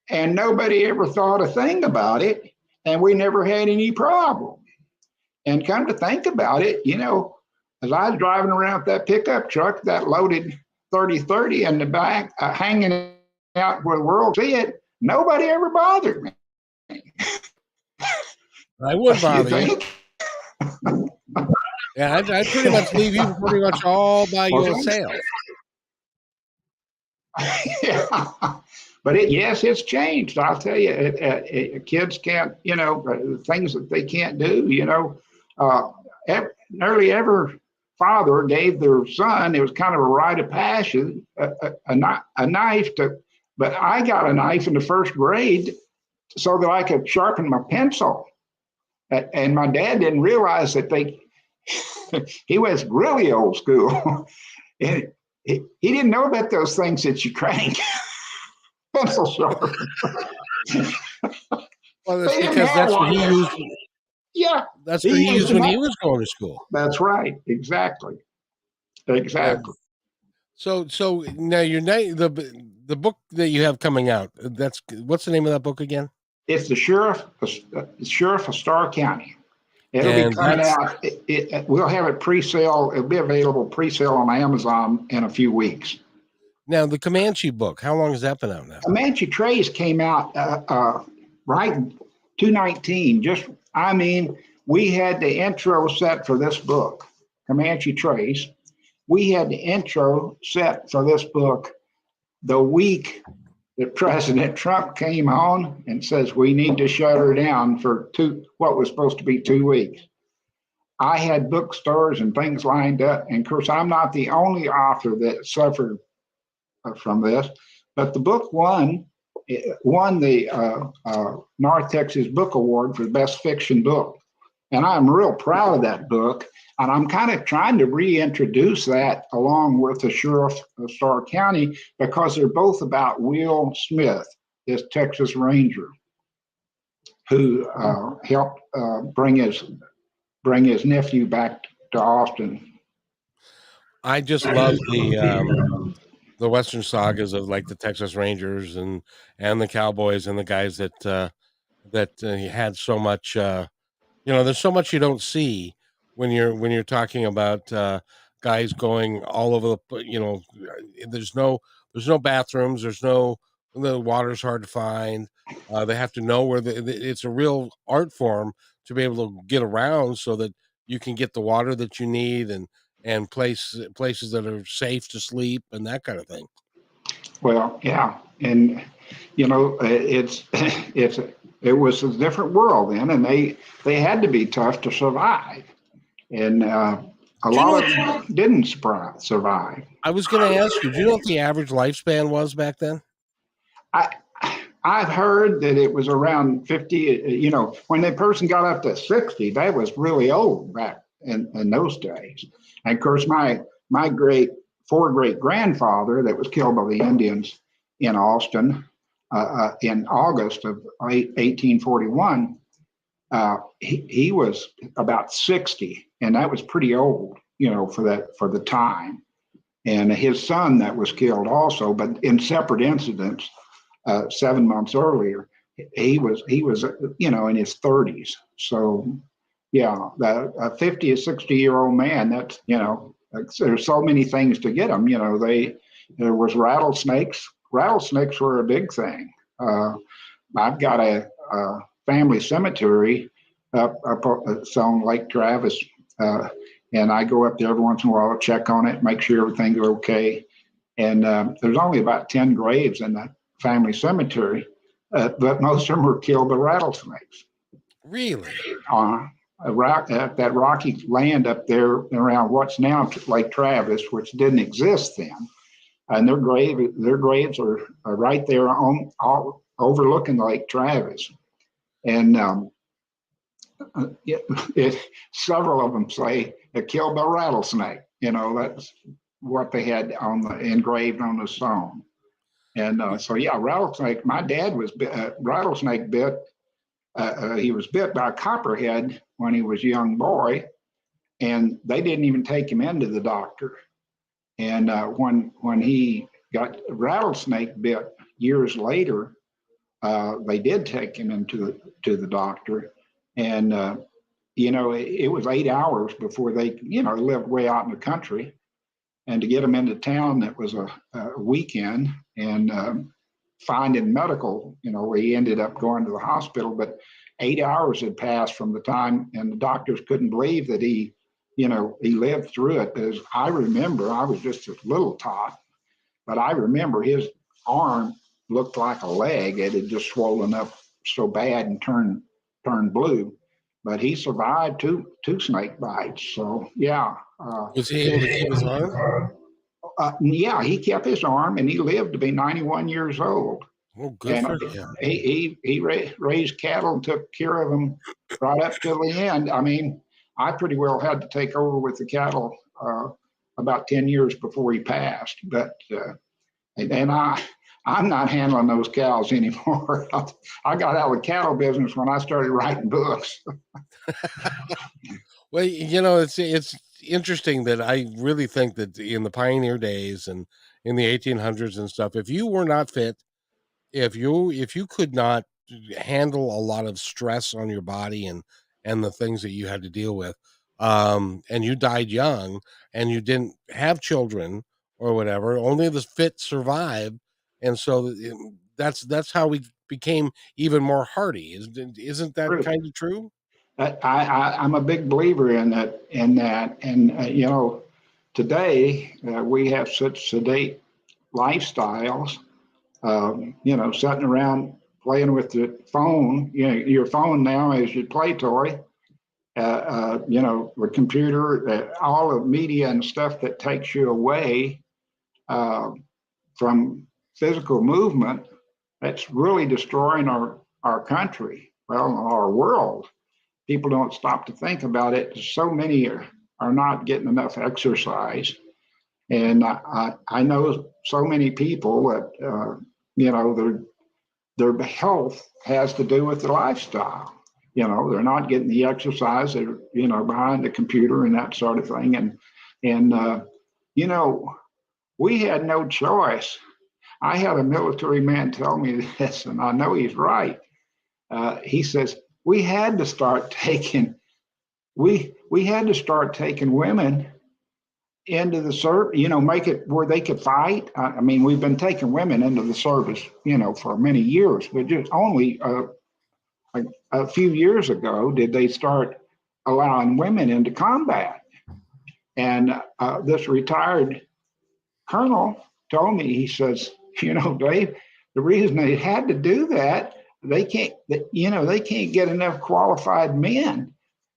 and nobody ever thought a thing about it, and we never had any problem. And come to think about it, as I was driving around with that pickup truck, that loaded 30-30 in the back, hanging out where the world see it, nobody ever bothered me. I would bother you. Yeah, I'd pretty much leave you pretty much all by yourself. Yeah. But yes, it's changed. I'll tell you, kids can't, things that they can't do, nearly every father gave their son, it was kind of a rite of passage, a knife but I got a knife in the first grade so that I could sharpen my pencil. And my dad didn't realize that he was really old school. And he didn't know about those things that you crank. Pencil sharpener. Well, that's because that's what he used. Yeah. That's what he used when he was going to school. That's right. Exactly. So now the book that you have coming out, what's the name of that book again? It's the Sheriff of Starr County. It'll be coming out. We'll have it pre-sale. It'll be available pre-sale on Amazon in a few weeks. Now, the Comanche book, how long has that been out now? Comanche Trace came out right in 2019. We had the intro set for this book, Comanche Trace. we had the intro set for this book the week that President Trump came on and says we need to shut her down for what was supposed to be 2 weeks. I had bookstores and things lined up, and of course, I'm not the only author that suffered from this, but the book won the North Texas Book Award for the best fiction book, and I'm real proud of that book. And I'm kind of trying to reintroduce that along with the sheriff of Starr County because they're both about Will Smith, this Texas Ranger, who helped bring his nephew back to Austin. I just love the Western sagas of like the Texas Rangers and the Cowboys and the guys that had so much. There's so much you don't see when you're talking about guys going all over the. There's no bathrooms. The water's hard to find. They have to know where it's a real art form to be able to get around so that you can get the water that you need and places that are safe to sleep and that kind of thing. Well, yeah, and it was a different world then, and they had to be tough to survive, and a lot of them didn't survive. I was going to ask you, do you know what the average lifespan was back then? I've heard that it was around 50. When the person got up to 60, that was really old back in those days. And of course, my four great grandfather that was killed by the Indians in Austin in August of 1841, he was about 60, and that was pretty old, for the time. And his son that was killed also, but in separate incidents. 7 months earlier, he was in his 30s. So yeah, a 50 or 60-year-old man, that's there's so many things to get them. There was rattlesnakes. Rattlesnakes were a big thing. I've got a family cemetery up on Lake Travis, and I go up there every once in a while to check on it, make sure everything's okay. And there's only about 10 graves in that family cemetery, but most of them were killed by rattlesnakes. Really? At that rocky land up there around what's now Lake Travis, which didn't exist then, and their graves are right there overlooking Lake Travis, and several of them say they're killed by rattlesnake. That's what they had engraved on the stone. And so, yeah, rattlesnake. My dad was rattlesnake bit. He was bit by a copperhead when he was a young boy, and they didn't even take him into the doctor. And when he got rattlesnake bit years later, they did take him into the doctor, and it was 8 hours before they lived way out in the country. And to get him into town, that was a weekend, and finding medical, he ended up going to the hospital, but 8 hours had passed from the time, and the doctors couldn't believe that he lived through it. As I remember, I was just a little tot, but I remember his arm looked like a leg. It had just swollen up so bad and turned blue, but he survived two snake bites. So yeah. Was he able to keep his arm? Yeah, he kept his arm, and he lived to be 91 years old. Oh, good for him. He raised cattle and took care of them right up to the end. I mean, I pretty well had to take over with the cattle about 10 years before he passed. But and I'm not handling those cows anymore. I got out of the cattle business when I started writing books. Well, it's interesting that I really think that in the pioneer days and in the 1800s and stuff, if you were not fit, if you could not handle a lot of stress on your body and the things that you had to deal with, and you died young and you didn't have children or whatever, only the fit survived, and so that's how we became even more hardy. Isn't that kind of true? I'm a big believer in that, and today we have such sedate lifestyles, sitting around playing with the phone. Your phone now is your play toy. The computer, all of media and stuff that takes you away from physical movement. That's really destroying our country, well, our world. People don't stop to think about it. So many are not getting enough exercise. And I know so many people that, their health has to do with the lifestyle. They're not getting the exercise. They're, behind the computer and that sort of thing. And we had no choice. I had a military man tell me this, and I know he's right. He says, we had to start taking women into the service, make it where they could fight. I mean, we've been taking women into the service, for many years, but just only a few years ago did they start allowing women into combat. And this retired colonel told me, he says, Dave, the reason they had to do that, they can't get enough qualified men.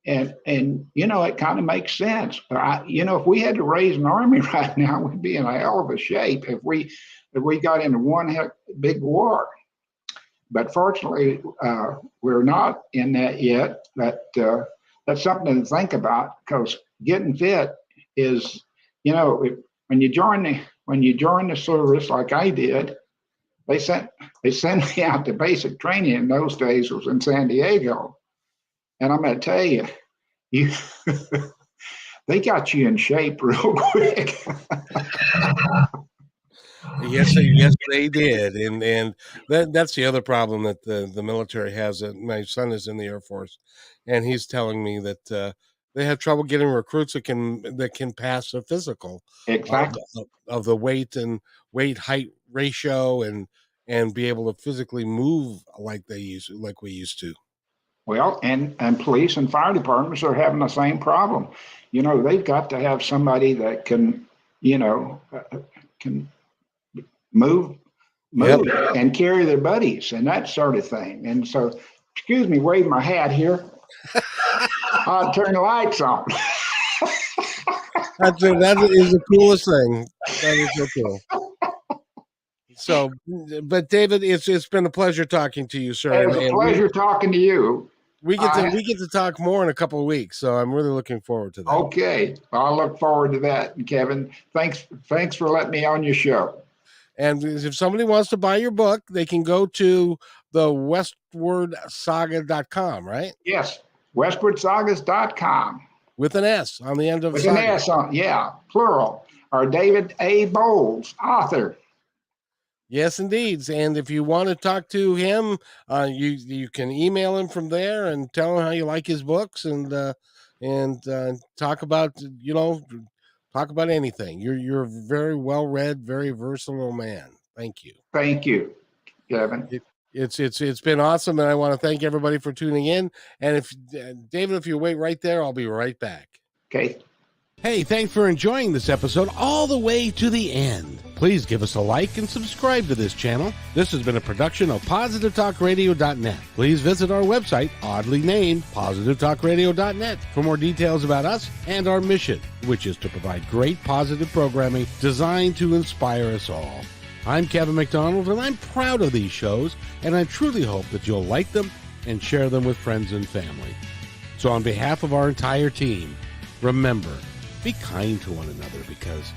And it kind of makes sense. If we had to raise an army right now, we'd be in a hell of a shape if we got into one big war. But fortunately, we're not in that yet. But that's something to think about, because getting fit is, when you join the service like I did, they sent me out to basic training. In those days, it was in San Diego. And I'm going to tell you, they got you in shape real quick. Yes, they did, and that's the other problem that the military has. My son is in the Air Force, and he's telling me that they have trouble getting recruits that can pass a physical, exactly, of the weight height ratio, and be able to physically move like we used to. Well, and police and fire departments are having the same problem. They've got to have somebody that can move Yep. and carry their buddies and that sort of thing. And so, excuse me, wave my hat here. I'll turn the lights on. That is the coolest thing. That is so cool. So, but David, it's been a pleasure talking to you, sir. It's a pleasure talking to you. We get to talk more in a couple of weeks, so I'm really looking forward to that. Okay, I'll look forward to that, Kevin. Thanks for letting me on your show. And if somebody wants to buy your book, they can go to the westwardsaga.com, right? Yes, westwardsagas.com. With an S on the end of with saga. An S on, yeah, plural. Or David A. Bowles, author. Yes, indeed. And if you want to talk to him, you can email him from there and tell him how you like his books, and talk about anything. You're a very well read, very versatile man. Thank you. Thank you, Kevin. It's been awesome, and I want to thank everybody for tuning in. And if David, if you wait right there, I'll be right back. Okay. Hey, thanks for enjoying this episode all the way to the end. Please give us a like and subscribe to this channel. This has been a production of PositiveTalkRadio.net. Please visit our website, oddly named PositiveTalkRadio.net, for more details about us and our mission, which is to provide great positive programming designed to inspire us all. I'm Kevin McDonald, and I'm proud of these shows, and I truly hope that you'll like them and share them with friends and family. So on behalf of our entire team, remember, be kind to one another, because